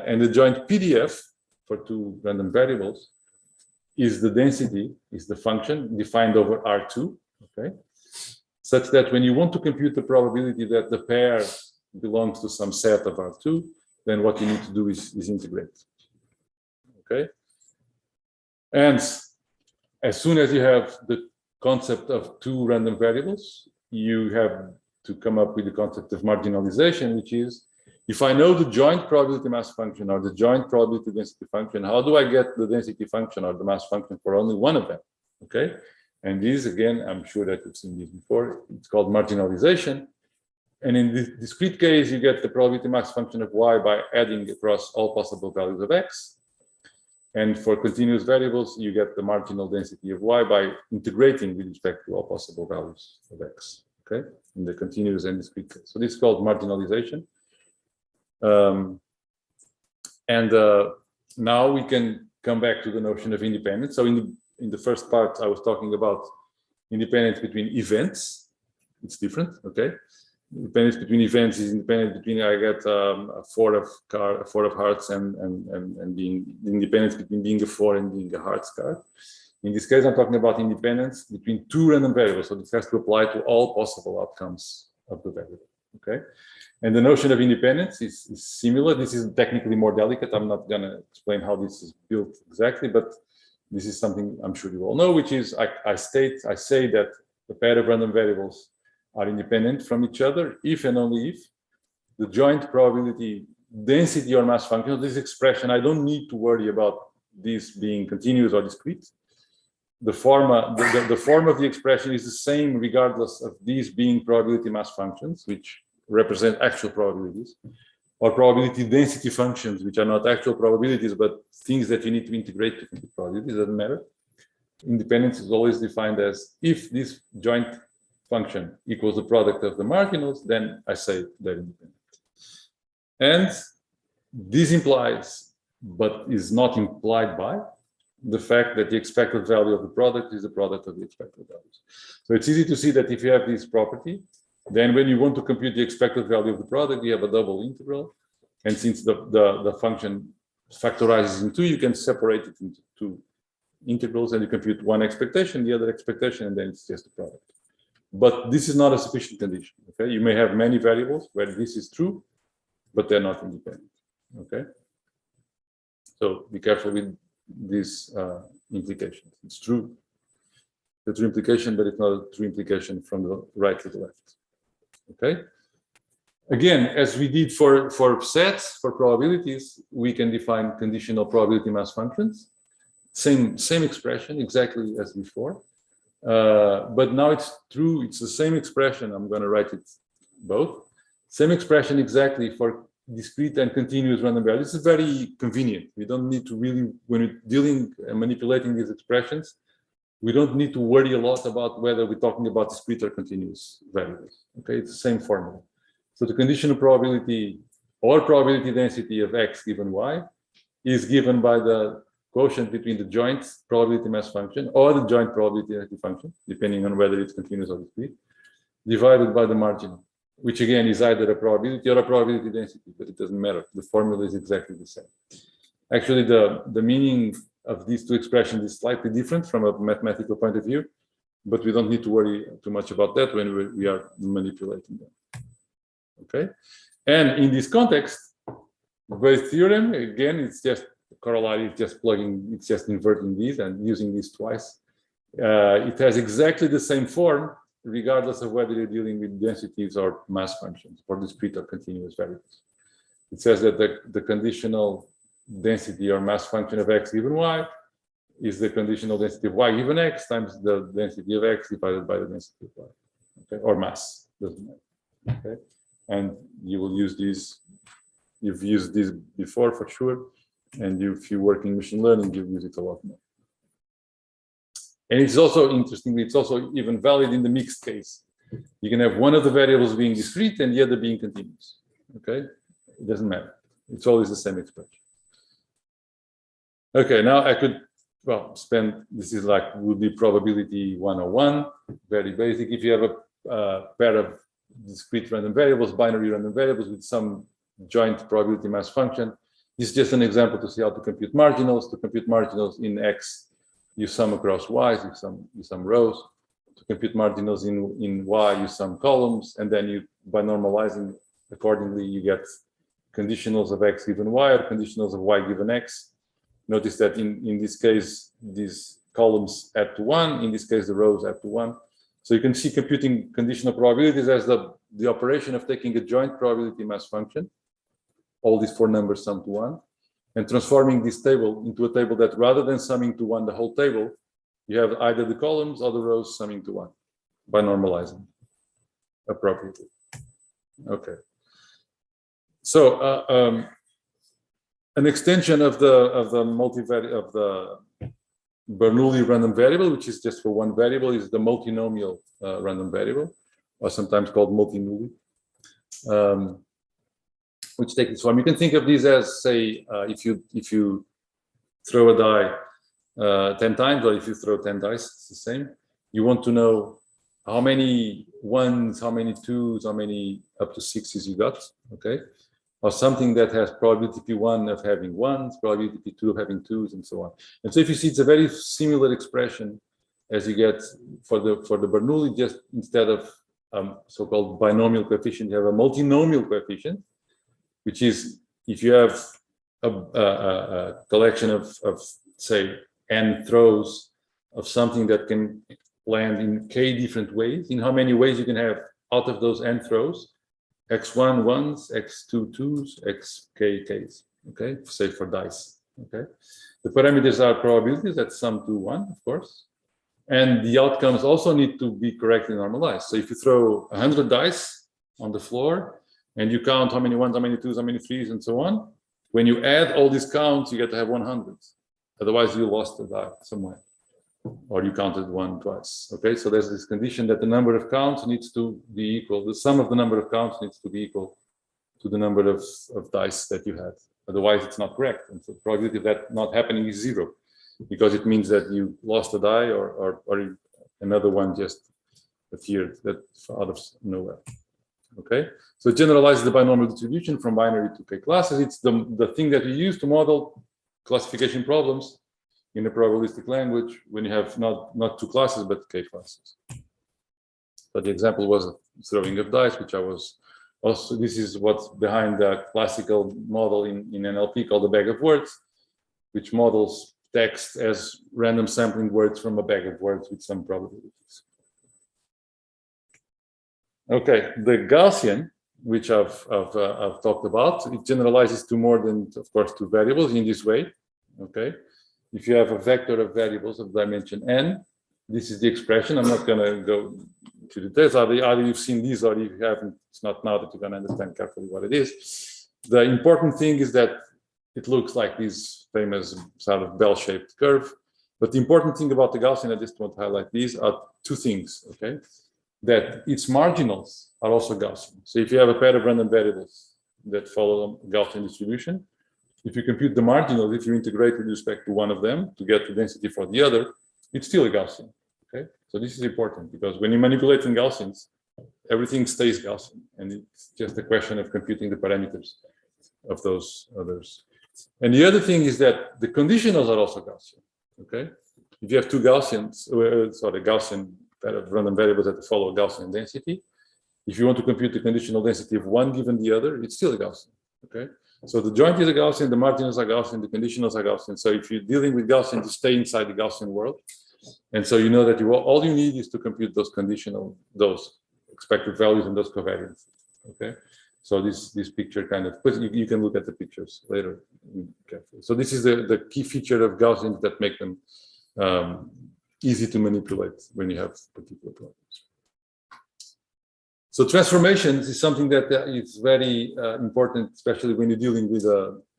And the joint PDF for two random variables is the density, is the function defined over R2, okay? Such that when you want to compute the probability that the pair belongs to some set of R2, then what you need to do is integrate, okay? And as soon as you have the concept of two random variables, you have to come up with the concept of marginalization, which is, if I know the joint probability mass function or the joint probability density function, how do I get the density function or the mass function for only one of them? Okay, and this, again, I'm sure that you've seen this before. It's called marginalization. And in this discrete case, you get the probability mass function of y by adding across all possible values of x. And for continuous variables, you get the marginal density of y by integrating with respect to all possible values of x. Okay, in the continuous and discrete case. So this is called marginalization. Now we can come back to the notion of independence. So in the first part, I was talking about independence between events. It's different, okay? Independence between events is independent between I get a four of hearts and being independence between being a four and being a hearts card. In this case, I'm talking about independence between two random variables. So this has to apply to all possible outcomes of the variable, okay? And the notion of independence is similar. This is technically more delicate. I'm not going to explain how this is built exactly, but this is something I'm sure you all know, which is I say that the pair of random variables are independent from each other if and only if the joint probability density or mass function of this expression, I don't need to worry about this being continuous or discrete. The form of the expression is the same regardless of these being probability mass functions, which represent actual probabilities, or probability density functions, which are not actual probabilities, but things that you need to integrate to compute probabilities. Doesn't matter. Independence is always defined as if this joint function equals the product of the marginals, then I say they're independent. And this implies, but is not implied by, the fact that the expected value of the product is the product of the expected values. So it's easy to see that if you have this property, then when you want to compute the expected value of the product, you have a double integral. And since the function factorizes in two, you can separate it into two integrals and you compute one expectation, the other expectation, and then it's just a product. But this is not a sufficient condition, okay? You may have many variables where this is true, but they're not independent, okay? So be careful with this implication. It's true. The true implication, but it's not a true implication from the right to the left. Okay. Again, as we did for sets, for probabilities, we can define conditional probability mass functions. Same expression, exactly as before. But now it's true, it's the same expression. I'm going to write it both. Same expression exactly for discrete and continuous random variables. This is very convenient. We don't need to really, when we're dealing and manipulating these expressions, we don't need to worry a lot about whether we're talking about discrete or continuous variables. Okay, it's the same formula. So the conditional probability or probability density of x given y is given by the quotient between the joint probability mass function or the joint probability density function, depending on whether it's continuous or discrete, divided by the marginal, which again is either a probability or a probability density, but it doesn't matter. The formula is exactly the same. Actually, the meaning of these two expressions is slightly different from a mathematical point of view, but we don't need to worry too much about that when we are manipulating them. Okay, and in this context, Bayes' theorem, again, it's just corollary, it's just plugging, it's just inverting these and using these twice. It has exactly the same form, regardless of whether you're dealing with densities or mass functions, or discrete or continuous variables. It says that the conditional density or mass function of x given y is the conditional density of y given x times the density of x divided by the density of y, okay, or mass, doesn't matter. Okay, and you will use these. You've used this before for sure, and if you work in machine learning, you'll use it a lot more. And it's also, interestingly, it's also even valid in the mixed case. You can have one of the variables being discrete and the other being continuous. Okay, it doesn't matter. It's always the same expression. Okay, now I could, well, spend, this is like, would be probability 101, very basic. If you have a pair of discrete random variables, binary random variables with some joint probability mass function, this is just an example to see how to compute marginals. To compute marginals in X, you sum across Y's, you sum rows. To compute marginals in Y, you sum columns, and then you, by normalizing accordingly, you get conditionals of X given Y or conditionals of Y given X. Notice that in this case, these columns add to 1. In this case, the rows add to 1. So you can see computing conditional probabilities as the operation of taking a joint probability mass function, all these 4 numbers sum to 1, and transforming this table into a table that rather than summing to 1 the whole table, you have either the columns or the rows summing to 1 by normalizing appropriately. Okay. So an extension of the multivariate of the Bernoulli random variable, which is just for one variable, is the multinomial random variable, or sometimes called multinulli, which takes this form. You can think of these as, say, if you throw a die 10 times, or if you throw 10 dice, it's the same. You want to know how many ones, how many twos, how many up to 6s you got, okay? Or something that has probability P1 of having 1s, probability P2 of having 2s, and so on. And so if you see, it's a very similar expression as you get for the Bernoulli, just instead of so-called binomial coefficient, you have a multinomial coefficient, which is if you have a collection of say, n throws of something that can land in k different ways, in how many ways you can have out of those n throws, x1 ones, x2 twos, xk k's, okay, say for dice, okay. The parameters are probabilities that sum to 1, of course, and the outcomes also need to be correctly normalized. So if you throw 100 dice on the floor and you count how many ones, how many twos, how many threes, and so on, when you add all these counts, you get to have 100. Otherwise, you lost a die somewhere, or you counted 1 twice. Okay, so there's this condition that the number of counts needs to be equal. The sum of the number of counts needs to be equal to the number of dice that you had. Otherwise, it's not correct. And so the probability of that not happening is 0, because it means that you lost a die, or another one just appeared that out of nowhere. Okay, so it generalizes the binomial distribution from binary to k classes. It's the thing that we use to model classification problems in a probabilistic language when you have not 2 classes but k classes. But the example was throwing of dice, which I was also, this is what's behind the classical model in NLP called the bag of words, which models text as random sampling words from a bag of words with some probabilities. Okay, the Gaussian, which I've talked about, it generalizes to more than, of course, two variables in this way. Okay, if you have a vector of variables of dimension n, this is the expression. I'm not going to go to the details. Either you've seen these or you haven't. It's not now that you're going to understand carefully what it is. The important thing is that it looks like this famous sort of bell-shaped curve. But the important thing about the Gaussian, I just want to highlight these, are two things, okay? That its marginals are also Gaussian. So if you have a pair of random variables that follow a Gaussian distribution, if you compute the marginals, if you integrate with respect to one of them to get the density for the other, it's still a Gaussian, okay? So this is important because when you manipulate in Gaussians, everything stays Gaussian, and it's just a question of computing the parameters of those others. And the other thing is that the conditionals are also Gaussian, okay? If you have two Gaussians, Gaussian pair of random variables that follow a Gaussian density, if you want to compute the conditional density of one given the other, it's still a Gaussian, okay? So the joint is a Gaussian, the marginals are Gaussian, the conditionals are Gaussian. So if you're dealing with Gaussian, you stay inside the Gaussian world. And so you know that all you need is to compute those conditional, those expected values and those covariance, okay? So this picture kind of, but you can look at the pictures later carefully. So this is the key feature of Gaussians that make them easy to manipulate when you have particular problems. So transformations is something that is very important, especially when you're dealing with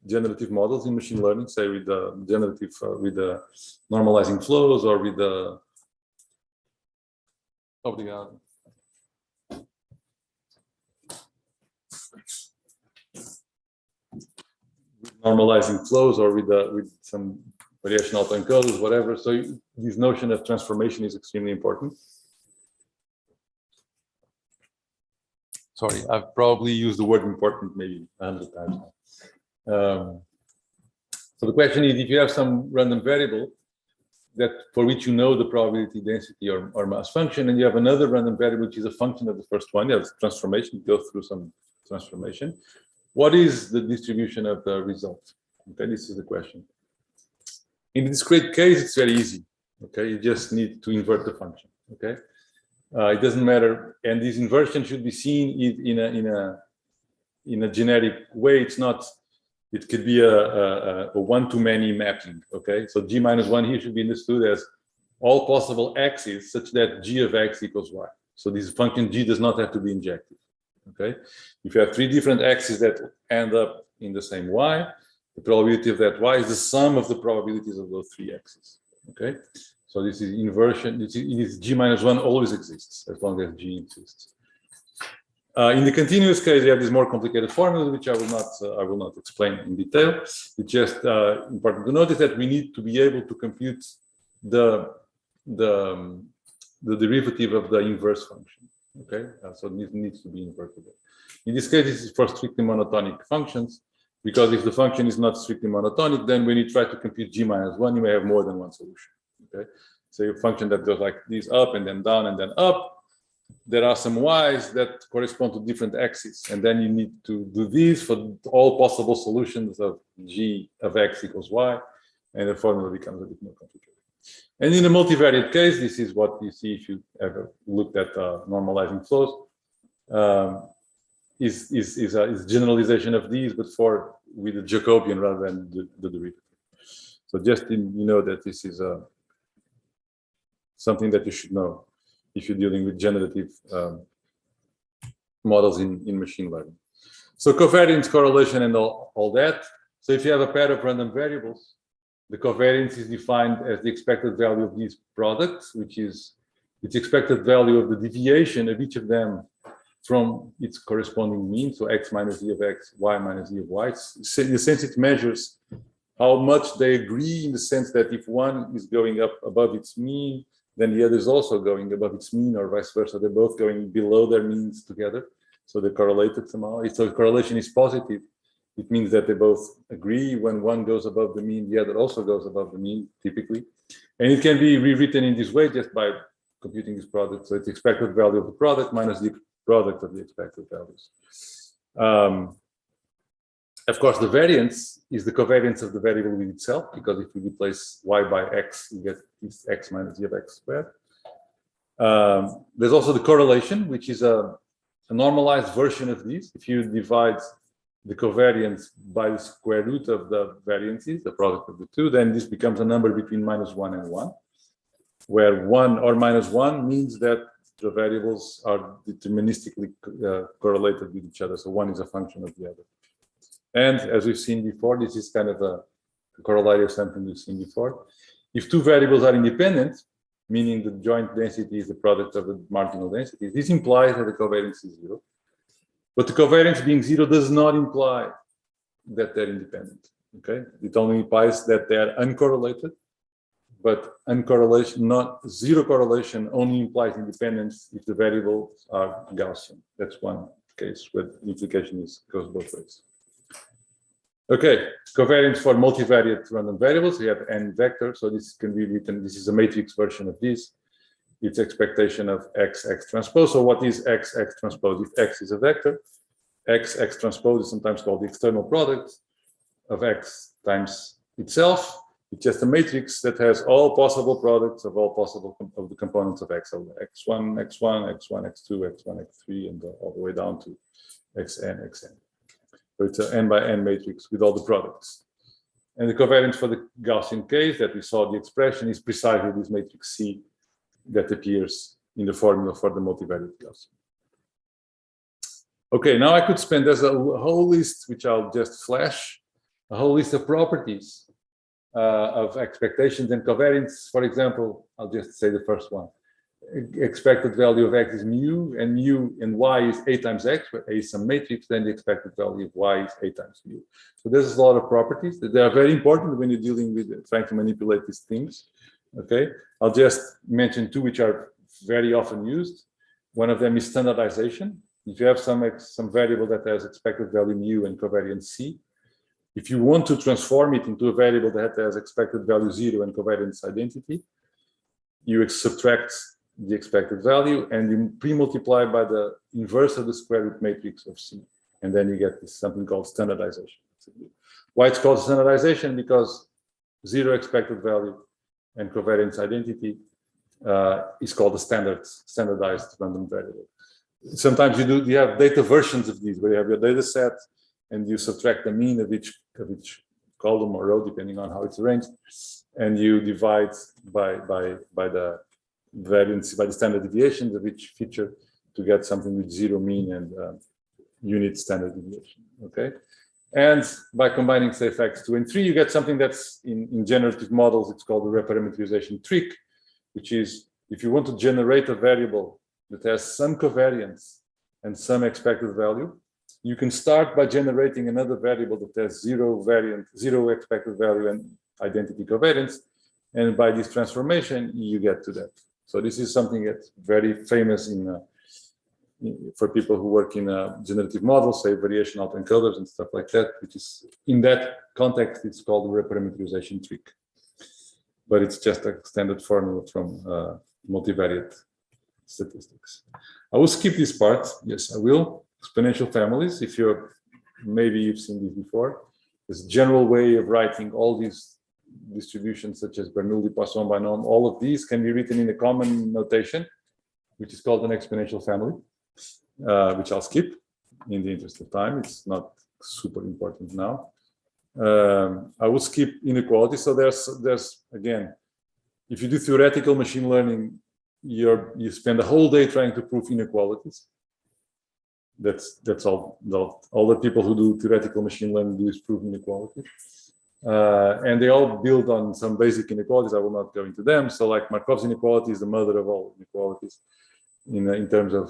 generative models in machine learning, say with the generative, with the normalizing flows or with the normalizing flows or with some variation autoencoders, whatever. So this notion of transformation is extremely important. Sorry, I've probably used the word important maybe 100 times now. So the question is, if you have some random variable that for which you know the probability density or mass function, and you have another random variable which is a function of the first one, you have transformation, go through some transformation. What is the distribution of the result? Okay, this is the question. In the discrete case, it's very easy. Okay, you just need to invert the function. Okay. It doesn't matter, and this inversion should be seen in a generic way. It's not. It could be a one-to-many mapping. Okay, so g minus 1 here should be understood as all possible x's such that g of x equals y. So this function g does not have to be injective. Okay, if you have three different x's that end up in the same y, the probability of that y is the sum of the probabilities of those three x's. Okay. So this is inversion. It is g minus 1 always exists as long as g exists. In the continuous case, you have this more complicated formula, which I will not explain in detail. It's just important to notice that we need to be able to compute the derivative of the inverse function. Okay, so this needs to be invertible. In this case, this is for strictly monotonic functions, because if the function is not strictly monotonic, then when you try to compute g minus 1, you may have more than one solution. Okay, so a function that goes like this, up and then down and then up. There are some y's that correspond to different x's, and then you need to do this for all possible solutions of g of x equals y, and the formula becomes a bit more complicated. And in the multivariate case, this is what you see if you ever looked at normalizing flows. Is generalization of these, but with the Jacobian rather than the derivative. So just you know that this is something that you should know if you're dealing with generative models in machine learning. So covariance, correlation, and all that. So if you have a pair of random variables, the covariance is defined as the expected value of these products, which is its expected value of the deviation of each of them from its corresponding mean. So x minus e of x, y minus e of y. In the sense it measures how much they agree, in the sense that if one is going up above its mean, then the other is also going above its mean, or vice versa. They're both going below their means together. So they're correlated somehow. So the correlation is positive. It means that they both agree. When one goes above the mean, the other also goes above the mean, typically. And it can be rewritten in this way just by computing this product. So it's the expected value of the product minus the product of the expected values. Of course, the variance is the covariance of the variable with itself, because if we replace y by x, you get this x minus g of x squared. There's also the correlation, which is a normalized version of this. If you divide the covariance by the square root of the variances, the product of the two, then this becomes a number between -1 and 1, where 1 or -1 means that the variables are deterministically correlated with each other. So one is a function of the other. And as we've seen before, this is kind of a corollary of something we've seen before. If two variables are independent, meaning the joint density is the product of the marginal density, this implies that the covariance is 0. But the covariance being 0 does not imply that they're independent. Okay, it only implies that they are uncorrelated. But uncorrelation, not zero correlation, only implies independence if the variables are Gaussian. That's one case where the implication goes both ways. Okay, covariance for multivariate random variables. We have n vector, so this can be written. This is a matrix version of this. It's expectation of x transpose. So what is x transpose? If x is a vector, x transpose is sometimes called the external product of x times itself. It's just a matrix that has all possible products of all possible of the components of x, so x1, x2, x1, x3, and all the way down to xn. So it's an n by n matrix with all the products. And the covariance for the Gaussian case that we saw the expression is precisely this matrix C that appears in the formula for the multivariate Gaussian. Okay, now I could spend, there's a whole list, which I'll just flash, a whole list of properties of expectations and covariance. For example, I'll just say the first one. Expected value of x is mu and y is a times x, where a is some matrix, then the expected value of y is a times mu. So there's a lot of properties that they are very important when you're dealing with trying to manipulate these things. Okay, I'll just mention two which are very often used. One of them is standardization. If you have some variable that has expected value mu and covariance c, if you want to transform it into a variable that has expected value 0 and covariance identity, you subtract the expected value and you pre-multiply by the inverse of the square root matrix of C. And then you get this something called standardization. Why it's called standardization? Because 0 expected value and covariance identity is called a standardized random variable. Sometimes you have data versions of these where you have your data set and you subtract the mean of each column or row, depending on how it's arranged, and you divide by the variance, by the standard deviations of each feature to get something with 0 mean and unit standard deviation. Okay, and by combining, say, facts 2 and 3, you get something that's in generative models. It's called the reparameterization trick, which is if you want to generate a variable that has some covariance and some expected value, you can start by generating another variable that has 0 expected value and identity covariance, and by this transformation you get to that. So this is something that's very famous for people who work in generative models, say variation autoencoders and stuff like that, which is in that context it's called the reparameterization trick, but it's just a standard formula from multivariate statistics. I will skip this part. Yes, I will. Exponential families, if maybe you've seen this before. This general way of writing all these distributions such as Bernoulli, Poisson, binom, all of these can be written in a common notation, which is called an exponential family, which I'll skip in the interest of time. It's not super important now. I will skip inequality. So there's again, if you do theoretical machine learning, you spend a whole day trying to prove inequalities. That's all the people who do theoretical machine learning do is prove inequality. And they all build on some basic inequalities. I will not go into them. So like Markov's inequality is the mother of all inequalities in terms of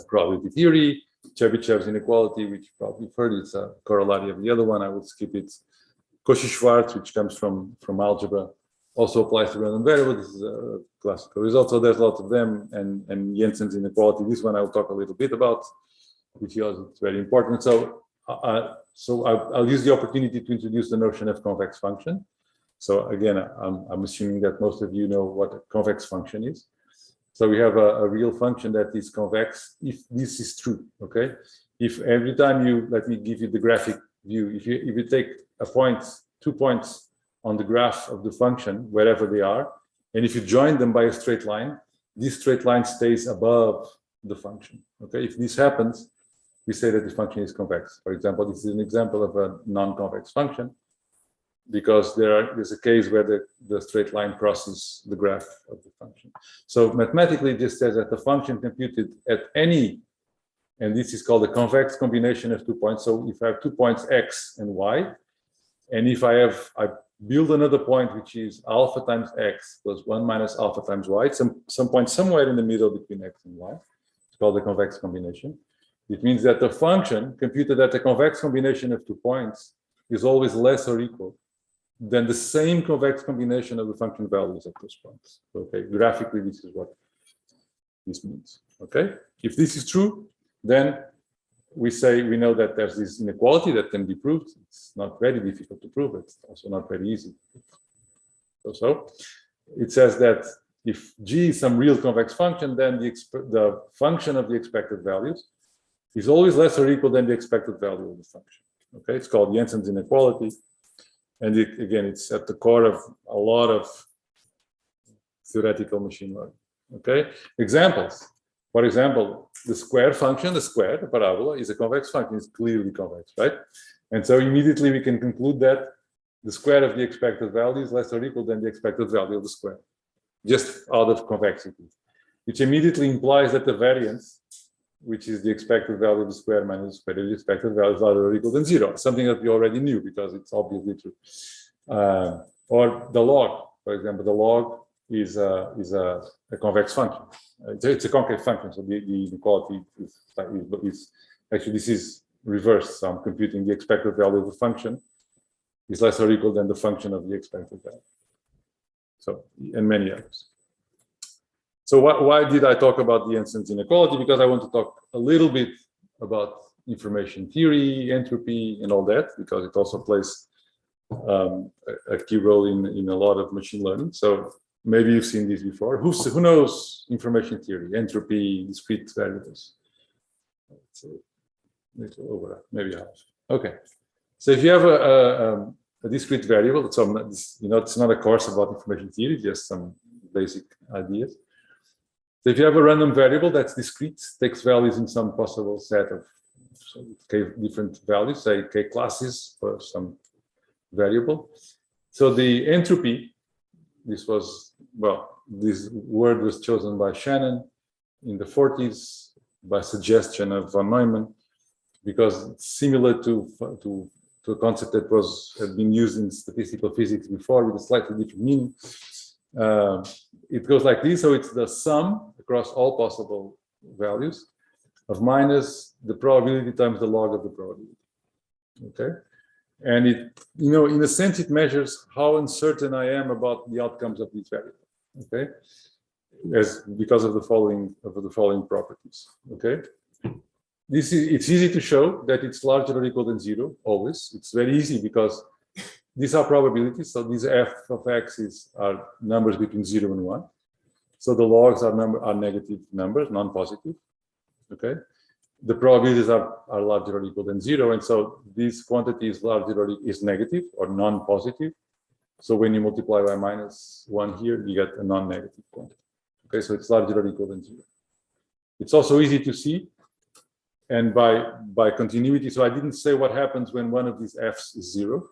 probability theory. Chebyshev's inequality, which you probably heard, is a corollary of the other one. I will skip it. Cauchy-Schwarz, which comes from algebra, also applies to random variables. This is a classical result. So there's lots of them, and Jensen's inequality. This one I will talk a little bit about, which is very important. So I'll use the opportunity to introduce the notion of convex function. So again, I'm assuming that most of you know what a convex function is. So we have a real function that is convex if this is true. Okay, if every time let me give you the graphic view, if you take a point, 2 points on the graph of the function, wherever they are, and if you join them by a straight line, this straight line stays above the function. Okay, if this happens, we say that the function is convex. For example, this is an example of a non-convex function, because there's a case where the straight line crosses the graph of the function. So mathematically, this says that the function computed at any, and this is called a convex combination of 2 points. So if I have 2 points x and y, and if I build another point which is alpha times x plus 1 minus alpha times y, some point somewhere in the middle between x and y, it's called the convex combination. It means that the function computed at a convex combination of 2 points is always less or equal than the same convex combination of the function values at those points. Okay, graphically, this is what this means. Okay, if this is true, then we know that there's this inequality that can be proved. It's not very difficult to prove. It's also not very easy. So it says that if g is some real convex function, then the function of the expected values is always less or equal than the expected value of the function. Okay, it's called Jensen's inequality. And again, it's at the core of a lot of theoretical machine learning. Okay, examples. For example, the square function, the parabola, is a convex function. It's clearly convex, right? And so immediately we can conclude that the square of the expected value is less or equal than the expected value of the square, just out of convexity, which immediately implies that the variance, which is the expected value of the square minus the square of the expected value, is larger or equal than 0, something that we already knew because it's obviously true. Or the log, for example, the log is a convex function. It's a concave function, so the inequality is actually, this is reversed. So I'm computing the expected value of the function is less or equal than the function of the expected value. So, and many others. So why did I talk about the Jensen's inequality? Because I want to talk a little bit about information theory, entropy, and all that, because it also plays a key role in a lot of machine learning. So maybe you've seen this before. Who knows information theory, entropy, discrete variables? Let's say a little over, maybe half. Okay. So if you have a discrete variable, it's not a course about information theory, just some basic ideas. So if you have a random variable that's discrete, takes values in some possible set of k different values, say k classes for some variable. So the entropy, this word was chosen by Shannon in the 40s by suggestion of von Neumann, because it's similar to a concept that had been used in statistical physics before with a slightly different meaning. It goes like this, so it's the sum across all possible values of minus the probability times the log of the probability. Okay, and it, in a sense, it measures how uncertain I am about the outcomes of these variables. Okay, because of the following properties. Okay, it's easy to show that it's larger or equal than 0 always. It's very easy because these are probabilities. So these f of x are numbers between 0 and 1. So the logs are negative numbers, non-positive. Okay, the probabilities are larger or equal than 0, and so this quantity is is negative or non-positive. So when you multiply by minus 1 here, you get a non-negative quantity. Okay, so it's larger or equal than 0. It's also easy to see, and by continuity. So I didn't say what happens when one of these f's is 0.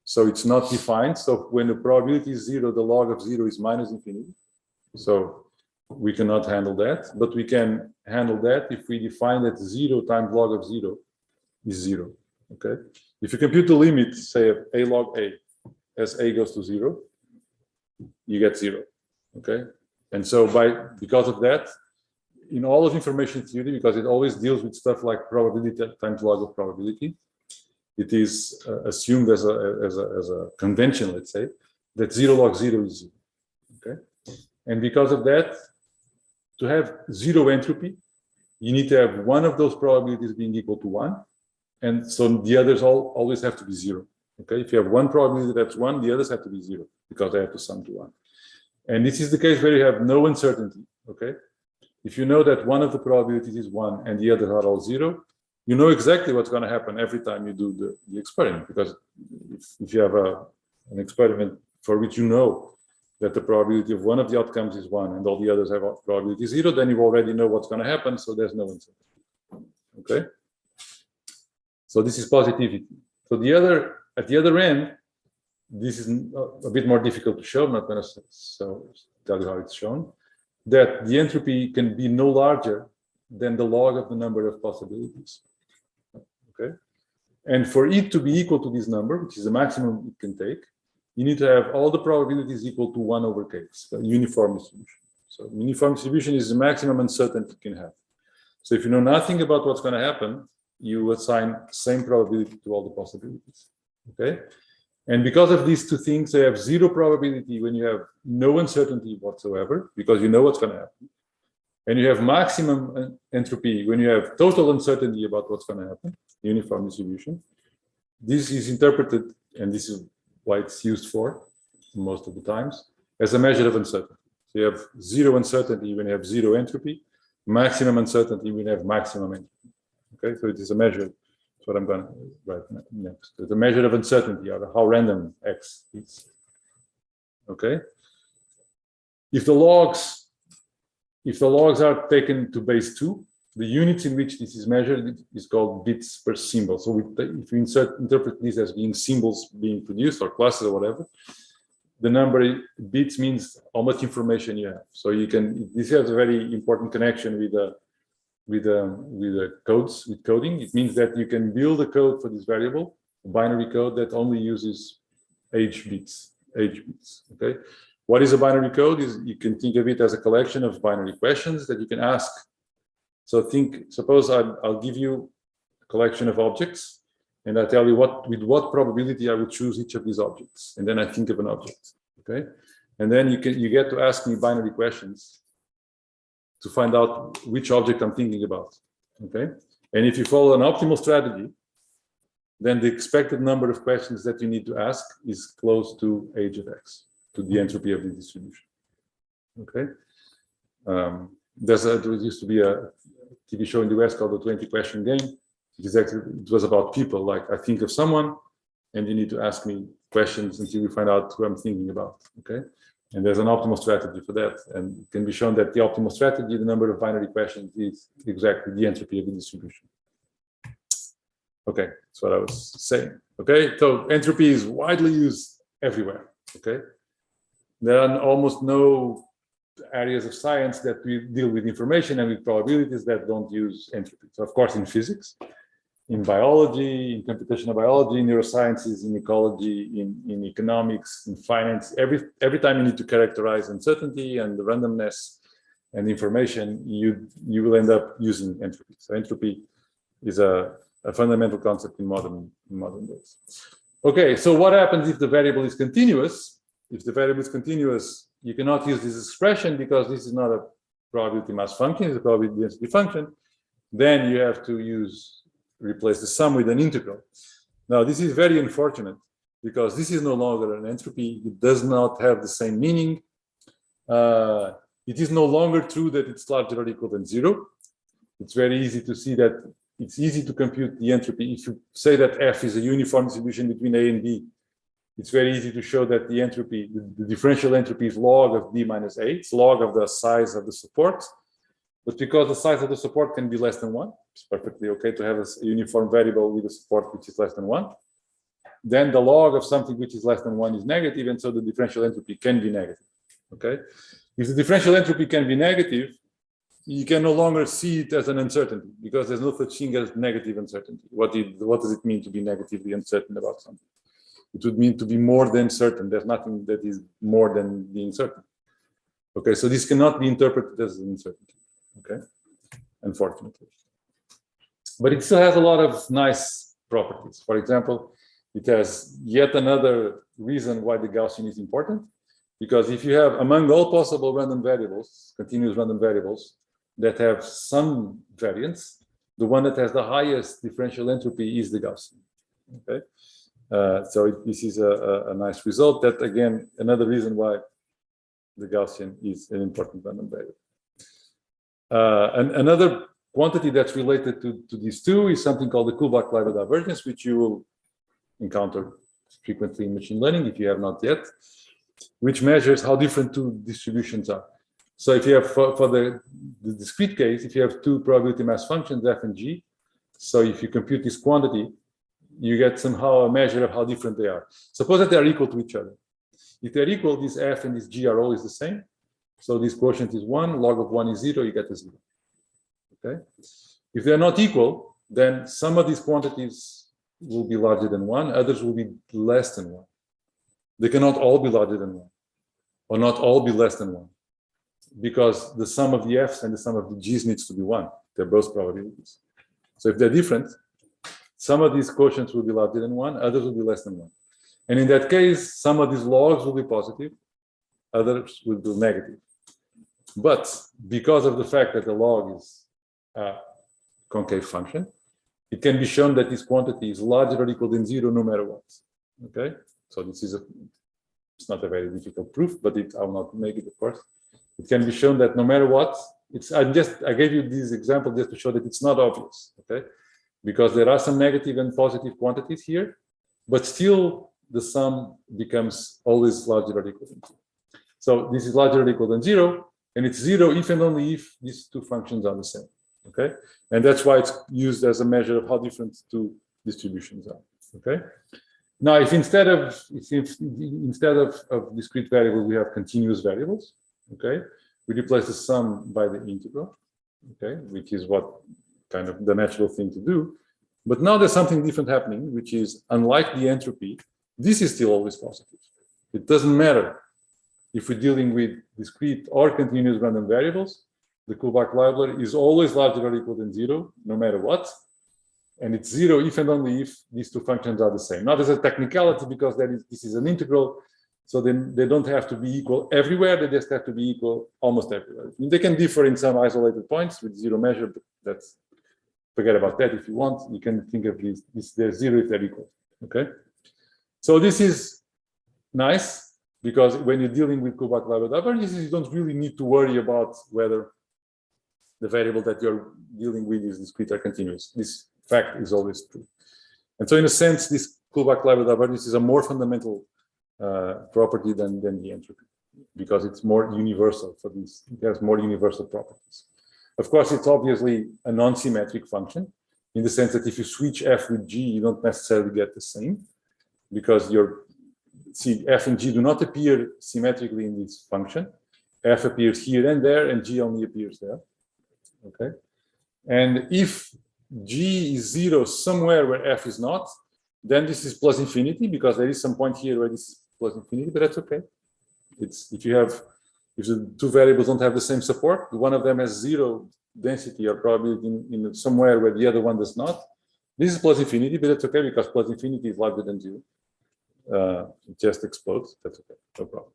So it's not defined. So when the probability is 0, the log of 0 is minus infinity. So we cannot handle that, but we can handle that if we define that 0 times log of 0 is 0. Okay. If you compute the limit, say of a log a, as a goes to 0, you get 0. Okay. And so because of that, in all of information theory, because it always deals with stuff like probability times log of probability, it is assumed as a convention, let's say, that 0 log 0 is 0. Okay, and because of that, to have 0 entropy, you need to have one of those probabilities being equal to 1, and so the others always have to be 0. Okay, if you have one probability that's 1, the others have to be 0 because they have to sum to 1. And this is the case where you have no uncertainty. Okay, if you know that one of the probabilities is 1 and the others are all 0, you know exactly what's going to happen every time you do the experiment, because if you have an experiment for which you know that the probability of one of the outcomes is 1 and all the others have probability 0, then you already know what's going to happen, so there's no uncertainty. Okay? So this is positivity. So at the other end, this is a bit more difficult to show. I'm not going to tell you how it's shown, that the entropy can be no larger than the log of the number of possibilities. Okay? And for it to be equal to this number, which is the maximum it can take, you need to have all the probabilities equal to 1 over k, so uniform distribution. So uniform distribution is the maximum uncertainty you can have. So if you know nothing about what's going to happen, you assign same probability to all the possibilities. Okay? And because of these two things, they have 0 probability when you have no uncertainty whatsoever, because you know what's going to happen. And you have maximum entropy when you have total uncertainty about what's going to happen, uniform distribution. This is interpreted, and this is why it's used for most of the times, as a measure of uncertainty. So you have 0 uncertainty when you have 0 entropy, maximum uncertainty when you have maximum entropy. Okay, so it is a measure. That's what I'm going to write next. It's a measure of uncertainty, or how random X is. Okay. If the logs are taken to base 2, the units in which this is measured is called bits per symbol. So if we interpret this as being symbols being produced or classes or whatever, the number bits means how much information you have. So you can. This has a very important connection with coding. It means that you can build a code for this variable, a binary code that only uses age bits. Okay. What is a binary code? Is you can think of it as a collection of binary questions that you can ask. So suppose I'll give you a collection of objects, and I tell you with what probability I would choose each of these objects, and then I think of an object. Okay, and then you get to ask me binary questions to find out which object I'm thinking about. Okay, and if you follow an optimal strategy, then the expected number of questions that you need to ask is close to age of X, to the entropy of the distribution. Okay, there used to be a TV show in the US called the 20-question game. It was about people. Like, I think of someone, and you need to ask me questions until you find out who I'm thinking about. Okay, and there's an optimal strategy for that, and it can be shown that the optimal strategy, the number of binary questions, is exactly the entropy of the distribution. Okay, that's what I was saying. Okay, so entropy is widely used everywhere. Okay, there are almost no areas of science that we deal with information and with probabilities that don't use entropy. So of course in physics, in biology, in computational biology, in neurosciences, in ecology, in economics, in finance, every time you need to characterize uncertainty and the randomness and information, you will end up using entropy. So entropy is a fundamental concept in modern days. Okay, so what happens if the variable is continuous? If the variable is continuous, you cannot use this expression because this is not a probability mass function, it's a probability density function. Then you have to replace the sum with an integral. Now, this is very unfortunate because this is no longer an entropy. It does not have the same meaning. It is no longer true that it's larger or equal than 0. It's very easy to see that it's easy to compute the entropy. If you say that F is a uniform distribution between A and B, it's very easy to show that the entropy, the differential entropy is log of B minus A. It's log of the size of the support. But because the size of the support can be less than 1, it's perfectly okay to have a uniform variable with a support which is less than 1. Then the log of something which is less than 1 is negative, and so the differential entropy can be negative. Okay? If the differential entropy can be negative, you can no longer see it as an uncertainty because there's no such thing as negative uncertainty. What does it mean to be negatively uncertain about something? It would mean to be more than certain. There's nothing that is more than being certain. Okay, so this cannot be interpreted as an uncertainty. Okay, unfortunately. But it still has a lot of nice properties. For example, it has yet another reason why the Gaussian is important. Because if you have, among all possible random variables, continuous random variables, that have some variance, the one that has the highest differential entropy is the Gaussian. Okay. So this is a nice result. That again, another reason why the Gaussian is an important random variable. And another quantity that's related to these two is something called the Kullback-Leibler divergence, which you will encounter frequently in machine learning if you have not yet, which measures how different two distributions are. So if you have, for the discrete case, if you have two probability mass functions, f and g, so if you compute this quantity, you get somehow a measure of how different they are. Suppose that they are equal to each other. If they're equal, this f and this g are always the same. So this quotient is 1, log of 1 is 0, you get a 0. Okay. If they're not equal, then some of these quantities will be larger than 1, others will be less than 1. They cannot all be larger than 1, or not all be less than 1, because the sum of the f's and the sum of the g's needs to be 1. They're both probabilities. So if they're different, some of these quotients will be larger than 1, others will be less than 1. And in that case, some of these logs will be positive, others will be negative. But because of the fact that the log is a concave function, it can be shown that this quantity is larger or equal than 0 no matter what. Okay, so this is it's not a very difficult proof, but I will not make it, of course. It can be shown that no matter what, I gave you this example just to show that it's not obvious. Okay, because there are some negative and positive quantities here, but still the sum becomes always larger or equal than 2. So this is larger or equal than 0, and it's 0 if and only if these two functions are the same. Okay, and that's why it's used as a measure of how different two distributions are. Okay, now if instead of discrete variables we have continuous variables, okay, we replace the sum by the integral, okay, which is what kind of the natural thing to do. But now there's something different happening, which is, unlike the entropy, this is still always positive. It doesn't matter if we're dealing with discrete or continuous random variables. The Kullback-Leibler is always larger or equal than 0, no matter what. And it's 0 if and only if these two functions are the same. Not as a technicality, because this is an integral, so then they don't have to be equal everywhere, they just have to be equal almost everywhere. They can differ in some isolated points with 0 measure, but that's, forget about that if you want. You can think of these, they're 0 if they're equal, okay? So this is nice, because when you're dealing with Kullback-Leibler divergences, you don't really need to worry about whether the variable that you're dealing with is discrete or continuous. This fact is always true. And so in a sense, this Kullback-Leibler divergence is a more fundamental property than the entropy, because it's more universal for these. It has more universal properties. Of course, it's obviously a non-symmetric function, in the sense that if you switch f with g, you don't necessarily get the same, because see, f and g do not appear symmetrically in this function. F appears here and there, and g only appears there. Okay, and if g is 0 somewhere where f is not, then this is plus infinity, because there is some point here where this is plus infinity, but that's okay. It's if the two variables don't have the same support, one of them has 0 density or probability in somewhere where the other one does not. This is plus infinity, but that's okay, because plus infinity is larger than 0. It just explodes. That's okay, no problem.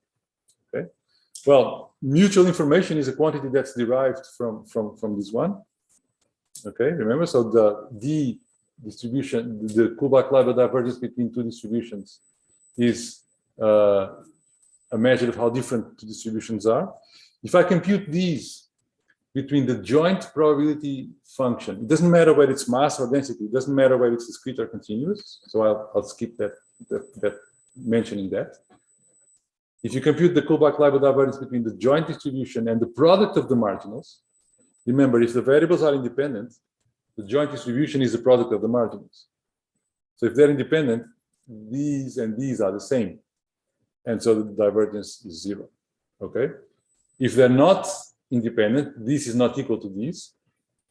Okay. Well, mutual information is a quantity that's derived from this one. Okay, remember, so the distribution, the Kullback-Leibler divergence between two distributions is a measure of how different two distributions are. If I compute these between the joint probability function, it doesn't matter whether it's mass or density, it doesn't matter whether it's discrete or continuous, so I'll skip that mentioning that. If you compute the Kullback-Leibler divergence between the joint distribution and the product of the marginals, remember, if the variables are independent, the joint distribution is the product of the marginals. So if they're independent, these and these are the same. And so the divergence is 0. Okay? If they're not independent, this is not equal to these.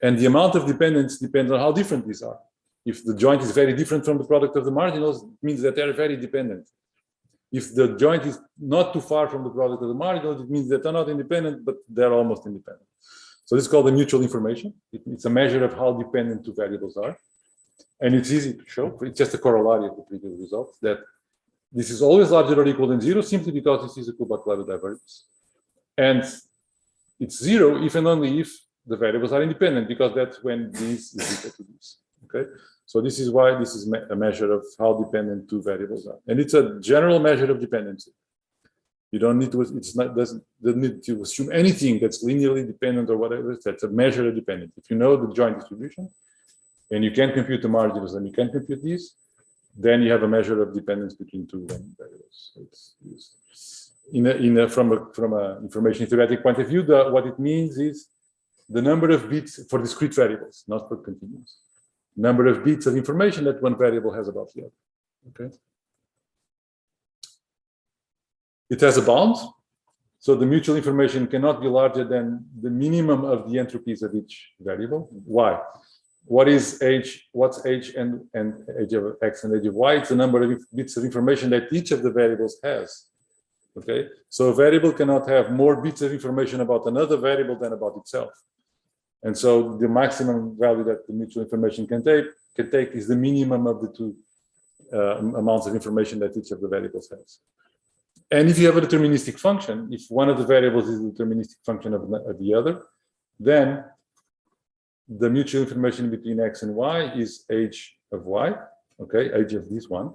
And the amount of dependence depends on how different these are. If the joint is very different from the product of the marginals, it means that they're very dependent. If the joint is not too far from the product of the marginals, it means that they're not independent, but they're almost independent. So this is called the mutual information. It's a measure of how dependent two variables are. And it's easy to show. It's just a corollary of the previous result, that this is always larger or equal than 0, simply because this is a Kullback-Leibler divergence. And it's 0 if and only if the variables are independent, because that's when this is equal to this. Okay? So this is why this is a measure of how dependent two variables are. And it's a general measure of dependency. You don't need to, doesn't need to assume anything that's linearly dependent or whatever. That's a measure of dependent. If you know the joint distribution and you can compute the margins and you can compute these, then you have a measure of dependence between two random variables. So from a information theoretic point of view, what it means is the number of bits for discrete variables, not for continuous. Number of bits of information that one variable has about the other. Okay. It has a bound, so the mutual information cannot be larger than the minimum of the entropies of each variable. Why? What is age? What's age and age of x and age of y? It's the number of bits of information that each of the variables has. Okay, so a variable cannot have more bits of information about another variable than about itself. And so the maximum value that the mutual information can take is the minimum of the two amounts of information that each of the variables has. And if you have a deterministic function, if one of the variables is the deterministic function of the other, then the mutual information between x and y is age of y, okay, age of this one,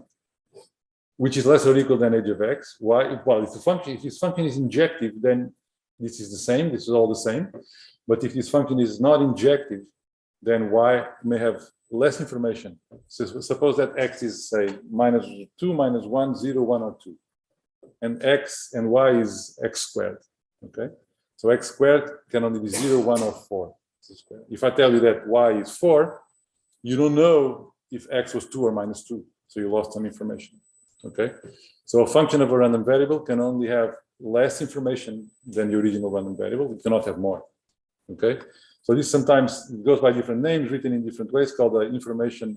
which is less or equal than age of x. Why? Well, if this function is injective, then this is the same, this is all the same. But if this function is not injective, then y may have less information. So suppose that x is, say, -2, -1, 0, 1, or 2. And x and y is x squared, okay? So x squared can only be 0, 1, or 4. If I tell you that y is 4, you don't know if x was 2 or -2, so you lost some information, okay? So a function of a random variable can only have less information than the original random variable. It cannot have more, okay? So this sometimes goes by different names, written in different ways, called the information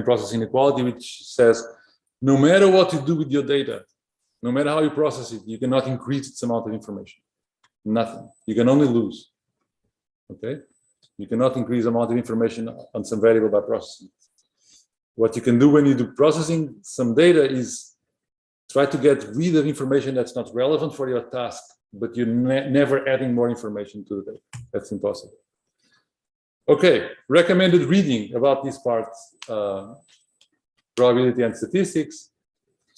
processing inequality, which says, no matter what you do with your data, no matter how you process it, you cannot increase its amount of information. Nothing. You can only lose. Okay? You cannot increase the amount of information on some variable by processing. What you can do when you do processing some data is try to get rid of information that's not relevant for your task, but you're never adding more information to the data. That's impossible. Okay, recommended reading about these parts. Probability and statistics.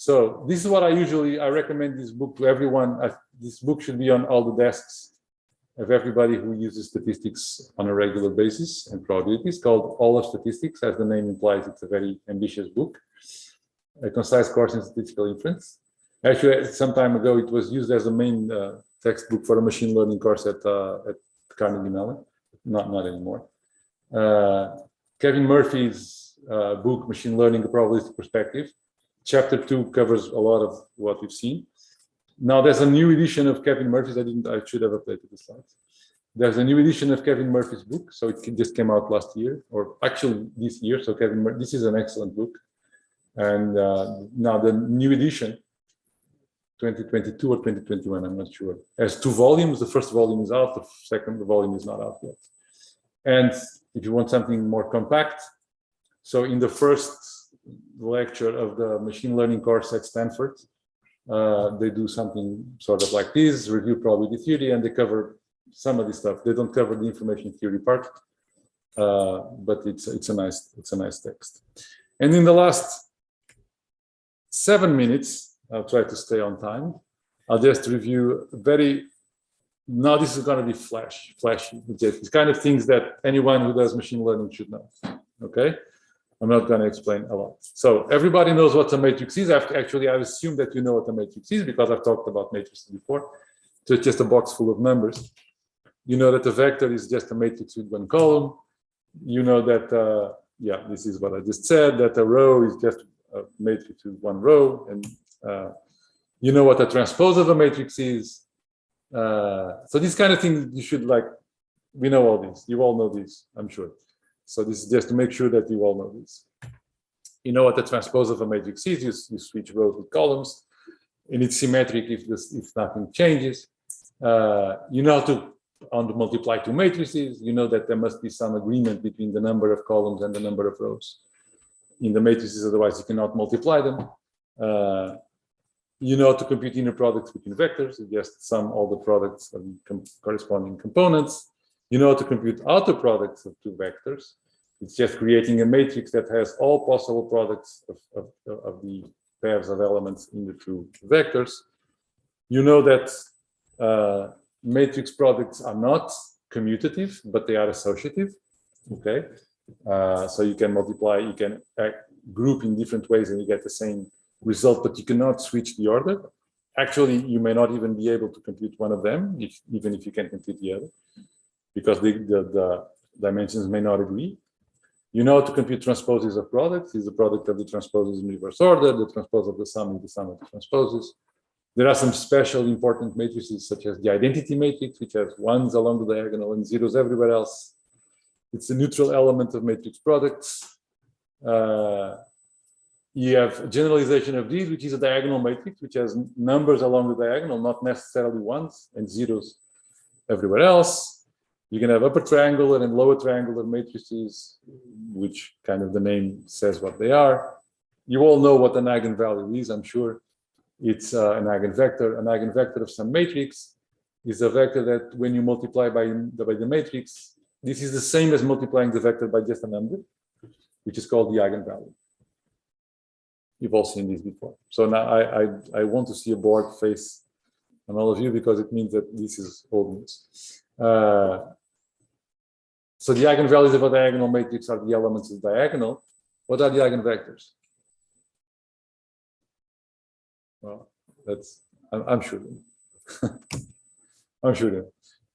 So this is what I recommend this book to everyone. This book should be on all the desks of everybody who uses statistics on a regular basis and probabilities, called All of Statistics. As the name implies, it's a very ambitious book, a concise course in statistical inference. Actually, some time ago, it was used as a main textbook for a machine learning course at Carnegie Mellon. Not anymore. Kevin Murphy's book, Machine Learning, a Probabilistic Perspective. Chapter 2 covers a lot of what we've seen. Now there's a new edition of Kevin Murphy's. I should have updated the slides. There's a new edition of Kevin Murphy's book. So it just came out last year, or actually this year. So this is an excellent book. And now the new edition, 2022 or 2021, I'm not sure, has 2 volumes. The first volume is out, the second volume is not out yet. And if you want something more compact, so in the first lecture of the machine learning course at Stanford, they do something sort of like this, review probability theory, and they cover some of this stuff. They don't cover the information theory part, but it's a nice text. And in the last 7 minutes, I'll try to stay on time. I'll just review now this is going to be flashy. It's kind of things that anyone who does machine learning should know, okay? I'm not going to explain a lot. So everybody knows what a matrix is. Actually, I assume that you know what a matrix is because I've talked about matrices before. So it's just a box full of numbers. You know that a vector is just a matrix with one column. You know that, this is what I just said, that a row is just a matrix with one row. And you know what a transpose of a matrix is. So this kind of thing you should we know all this. You all know this, I'm sure. So this is just to make sure that you all know this. You know what the transpose of a matrix is. You switch rows with columns, and it's symmetric if nothing changes. You know how to multiply 2 matrices. You know that there must be some agreement between the number of columns and the number of rows in the matrices, otherwise you cannot multiply them. You know to compute inner products between vectors. You just sum all the products of corresponding components. You know how to compute outer products of 2 vectors. It's just creating a matrix that has all possible products of the pairs of elements in the two vectors. You know that matrix products are not commutative, but they are associative. Okay, so you can multiply, you can group in different ways and you get the same result, but you cannot switch the order. Actually, you may not even be able to compute one of them, even if you can compute the other, because the dimensions may not agree. You know to compute transposes of products is the product of the transposes in reverse order, the transpose of the sum is the sum of the transposes. There are some special important matrices such as the identity matrix, which has ones along the diagonal and zeros everywhere else. It's a neutral element of matrix products. You have a generalization of these, which is a diagonal matrix, which has numbers along the diagonal, not necessarily ones, and zeros everywhere else. You can have upper triangular and lower triangular matrices, which kind of the name says what they are. You all know what an eigenvalue is, I'm sure. It's an eigenvector. An eigenvector of some matrix is a vector that when you multiply by the matrix, this is the same as multiplying the vector by just a number, which is called the eigenvalue. You've all seen this before. So now I want to see a bored face on all of you because it means that this is old news. So the eigenvalues of a diagonal matrix are the elements of the diagonal. What are the eigenvectors? Well, I'm sure. I'm sure.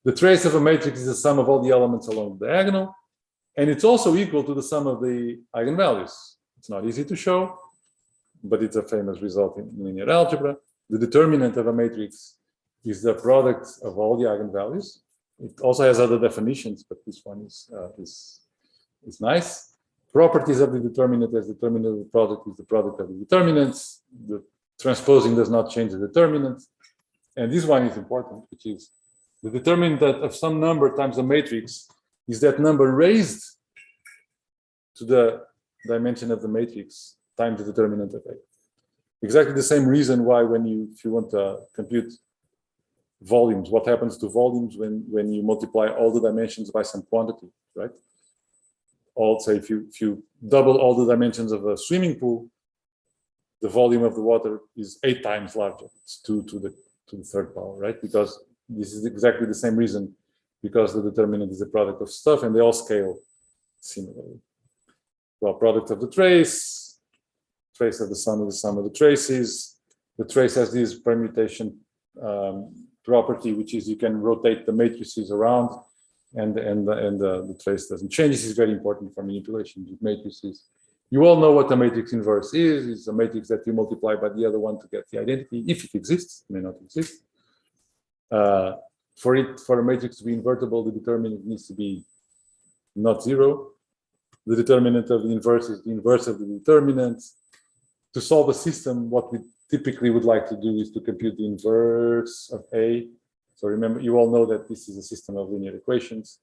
The trace of a matrix is the sum of all the elements along the diagonal, and it's also equal to the sum of the eigenvalues. It's not easy to show, but it's a famous result in linear algebra. The determinant of a matrix is the product of all the eigenvalues. It also has other definitions, but this one is nice. Properties of the determinant as determinant of the product is the product of the determinants. The transposing does not change the determinant. And this one is important, which is the determinant of some number times a matrix is that number raised to the dimension of the matrix times the determinant of A. Exactly the same reason why if you want to compute volumes, what happens to volumes when you multiply all the dimensions by some quantity, right? Also, if you double all the dimensions of a swimming pool, the volume of the water is 8 times larger. It's 2 to the third power, right? Because this is exactly the same reason, because the determinant is a product of stuff and they all scale similarly. Well, product of the trace of the sum of the traces. The trace has this permutation property, which is you can rotate the matrices around and the trace doesn't change. This is very important for manipulation with matrices. You all know what the matrix inverse is. It's a matrix that you multiply by the other one to get the identity, if it exists. It may not exist. For a matrix to be invertible, the determinant needs to be not zero. The determinant of the inverse is the inverse of the determinant. To solve a system, what we typically would like to do is to compute the inverse of A. So remember, you all know that this is a system of linear equations.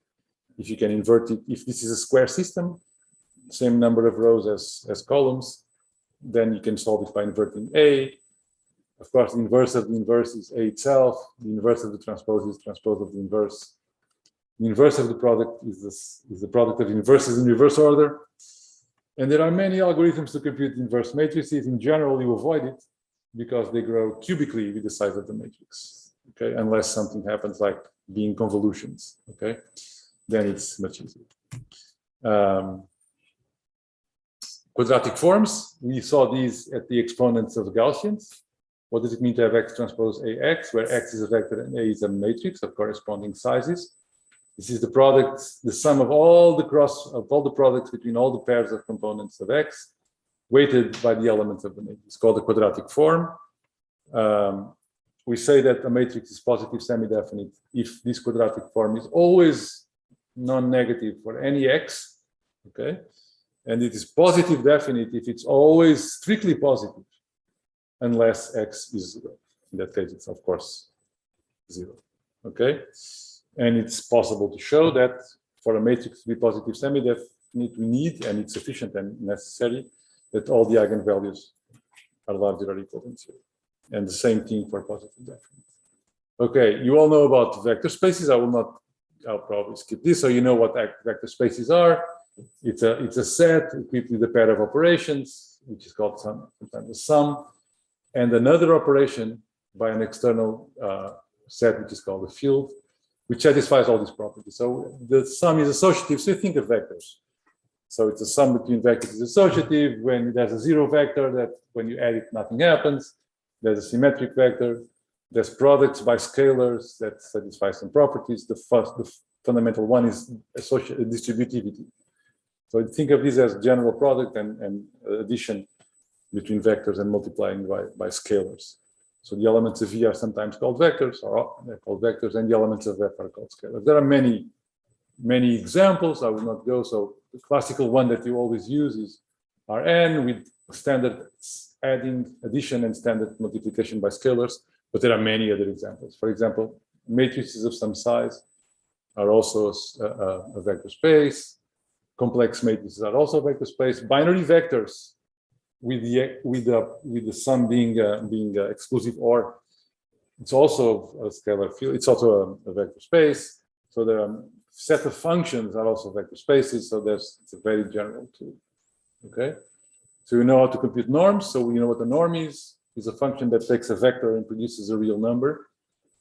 If you can invert it, if this is a square system, same number of rows as columns, then you can solve it by inverting A. Of course, the inverse of the inverse is A itself. The inverse of the transpose is transpose of the inverse. The inverse of the product is the product of inverses in reverse order. And there are many algorithms to compute inverse matrices. In general, you avoid it because they grow cubically with the size of the matrix. Okay, unless something happens like being convolutions. Okay, then it's much easier. Quadratic forms. We saw these at the exponents of Gaussians. What does it mean to have X transpose AX, where X is a vector and A is a matrix of corresponding sizes? This is the product, the sum of all the products between all the pairs of components of X, weighted by the elements of the matrix. It's called a quadratic form. We say that a matrix is positive semi-definite if this quadratic form is always non-negative for any X, okay? And it is positive definite if it's always strictly positive, unless X is 0. In that case, it's of course 0, okay? And it's possible to show that for a matrix to be positive semi-definite, we need, and it's sufficient and necessary, that all the eigenvalues are larger or equal than 0. And the same thing for positive definite. Okay, you all know about vector spaces. I'll probably skip this, so you know what vector spaces are. It's a set equipped with a pair of operations, which is called sometimes a sum. and another operation by an external set, which is called a field, which satisfies all these properties. So the sum is associative. So you think of vectors. So it's a sum between vectors is associative. When there's a zero vector, that when you add it, nothing happens. There's a symmetric vector. There's products by scalars that satisfy some properties. The fundamental one is distributivity. So think of this as general product and addition between vectors and multiplying by scalars. So the elements of V are sometimes called vectors, or they're called vectors, and the elements of F are called scalars. There are many examples. I will not go. So the classical one that you always use is Rn with standard addition and standard multiplication by scalars. But there are many other examples. For example, matrices of some size are also a vector space. Complex matrices are also a vector space. Binary vectors with the sum being exclusive OR, it's also a scalar field. It's also a vector space. So there are set of functions are also vector spaces. So it's a very general tool. Okay. So you know how to compute norms. So we know what the norm is. It's a function that takes a vector and produces a real number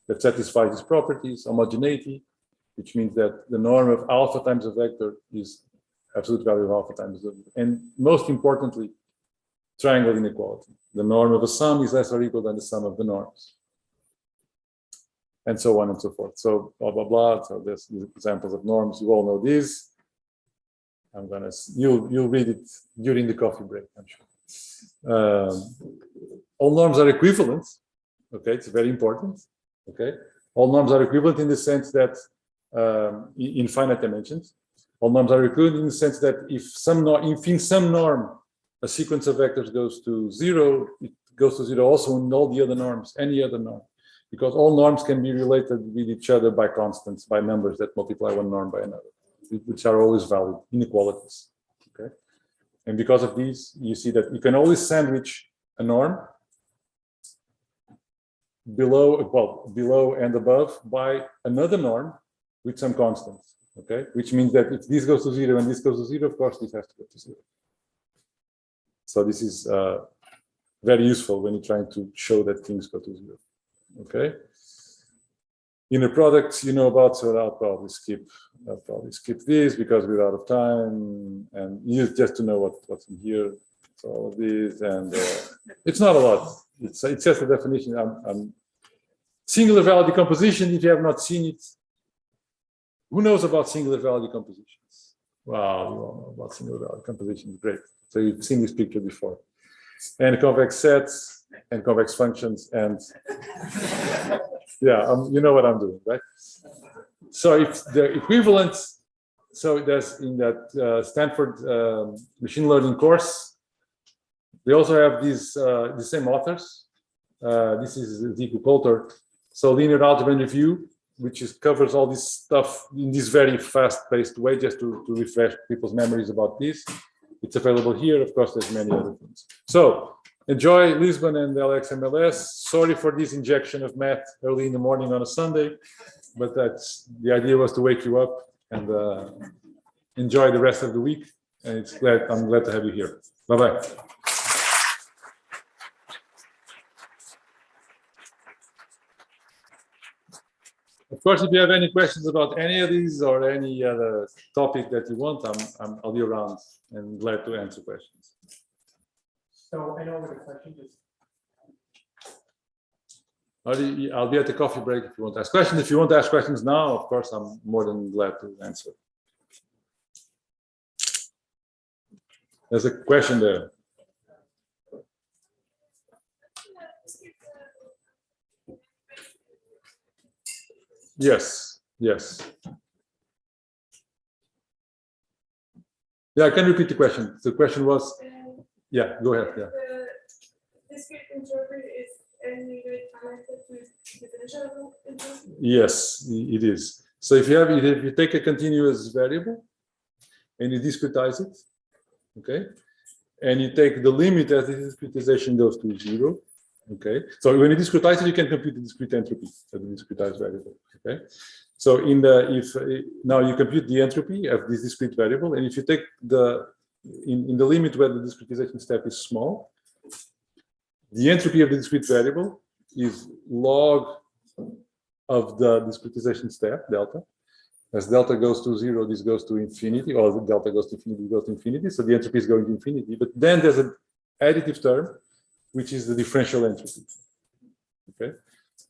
that satisfies its properties, homogeneity, which means that the norm of alpha times a vector is absolute value of alpha times the, and most importantly, triangle inequality. The norm of a sum is less or equal than the sum of the norms, and so on and so forth. So blah blah blah. So there's these examples of norms. You all know these. You'll read it during the coffee break, I'm sure. All norms are equivalent. Okay, it's very important. Okay, all norms are equivalent in the sense that in finite dimensions, all norms are equivalent in the sense that if in some norm a sequence of vectors goes to zero, it goes to zero also in all the other norms, any other norm, because all norms can be related with each other by constants, by numbers that multiply one norm by another, which are always valid inequalities. Okay, and because of these, you see that you can always sandwich a norm below and above by another norm with some constants. Okay, which means that if this goes to zero and this goes to zero, of course this has to go to zero. So this is very useful when you're trying to show that things go to zero. Okay. Inner products you know about, so I'll probably skip this because we're out of time, and you just to know what's in here. So all of this, and it's not a lot. It's just a definition. Singular value decomposition. If you have not seen it, who knows about singular value decompositions? Wow, you all know about singular value decompositions. Great. So you've seen this picture before. And convex sets and convex functions, and yeah, you know what I'm doing, right? So if the equivalent, so there's in that Stanford machine learning course, they also have these the same authors. This is Zico Coulter. So linear algebra in review, which covers all this stuff in this very fast-paced way, just to refresh people's memories about this. It's available here. Of course, there's many other things. So enjoy Lisbon and LXMLS. Sorry for this injection of math early in the morning on a Sunday, but that's the idea, was to wake you up and enjoy the rest of the week. And I'm glad to have you here. Bye-bye. Of course, if you have any questions about any of these or any other topic that you want, I'll be around and glad to answer questions. So I know what the question is. I'll be at the coffee break if you want to ask questions. If you want to ask questions now, of course, I'm more than glad to answer. There's a question there. Yes, yes. Yeah, I can repeat the question. The question was, yeah, go ahead. Yeah. The discrete entropy is any way connected to definition of entropy? Yes, it is. So if you take a continuous variable and you discretize it, okay, and you take the limit as the discretization goes to zero, okay. So when you discretize it, you can compute the discrete entropy of the discretized variable, okay. So now you compute the entropy of this discrete variable, and if you take in the limit where the discretization step is small, the entropy of the discrete variable is log of the discretization step, delta. As delta goes to 0, this goes to infinity, or the delta goes to infinity, goes to infinity. So the entropy is going to infinity. But then there's an additive term, which is the differential entropy. Okay.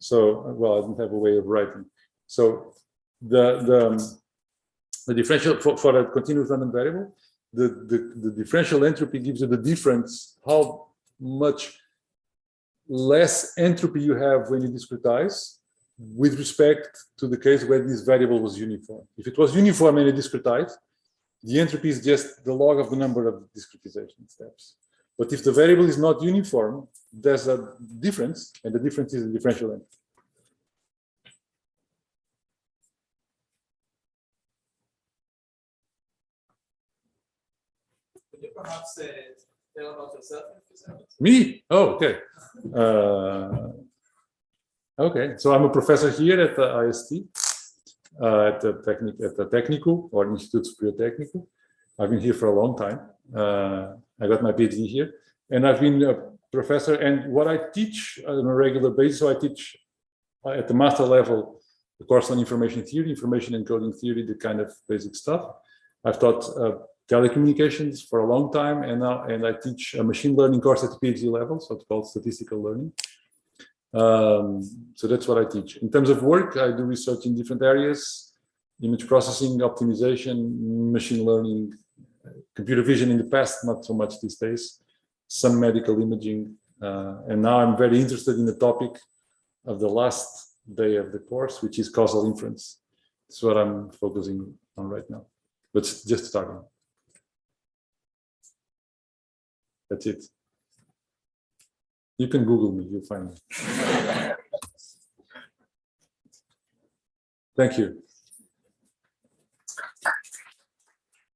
So, well, I don't have a way of writing. So the differential for a continuous random variable, the differential entropy gives you the difference, how much less entropy you have when you discretize with respect to the case where this variable was uniform. If it was uniform and you discretize, the entropy is just the log of the number of discretization steps. But if the variable is not uniform, there's a difference, and the difference is the differential entropy. Could you perhaps tell about yourself? Me? Oh, okay. Okay, so I'm a professor here at the IST, at the Technical or Instituto Superior Técnico. I've been here for a long time. I got my PhD here, and I've been a professor. And what I teach on a regular basis, so I teach at the master level the course on information theory, information encoding theory, the kind of basic stuff. I've taught telecommunications for a long time, and I teach a machine learning course at the PhD level, so it's called statistical learning. So that's what I teach. In terms of work, I do research in different areas: image processing, optimization, machine learning, computer vision in the past, not so much these days, some medical imaging, and now I'm very interested in the topic of the last day of the course, which is causal inference. That's what I'm focusing on right now, but just starting. That's it. You can Google me, you'll find me. Thank you.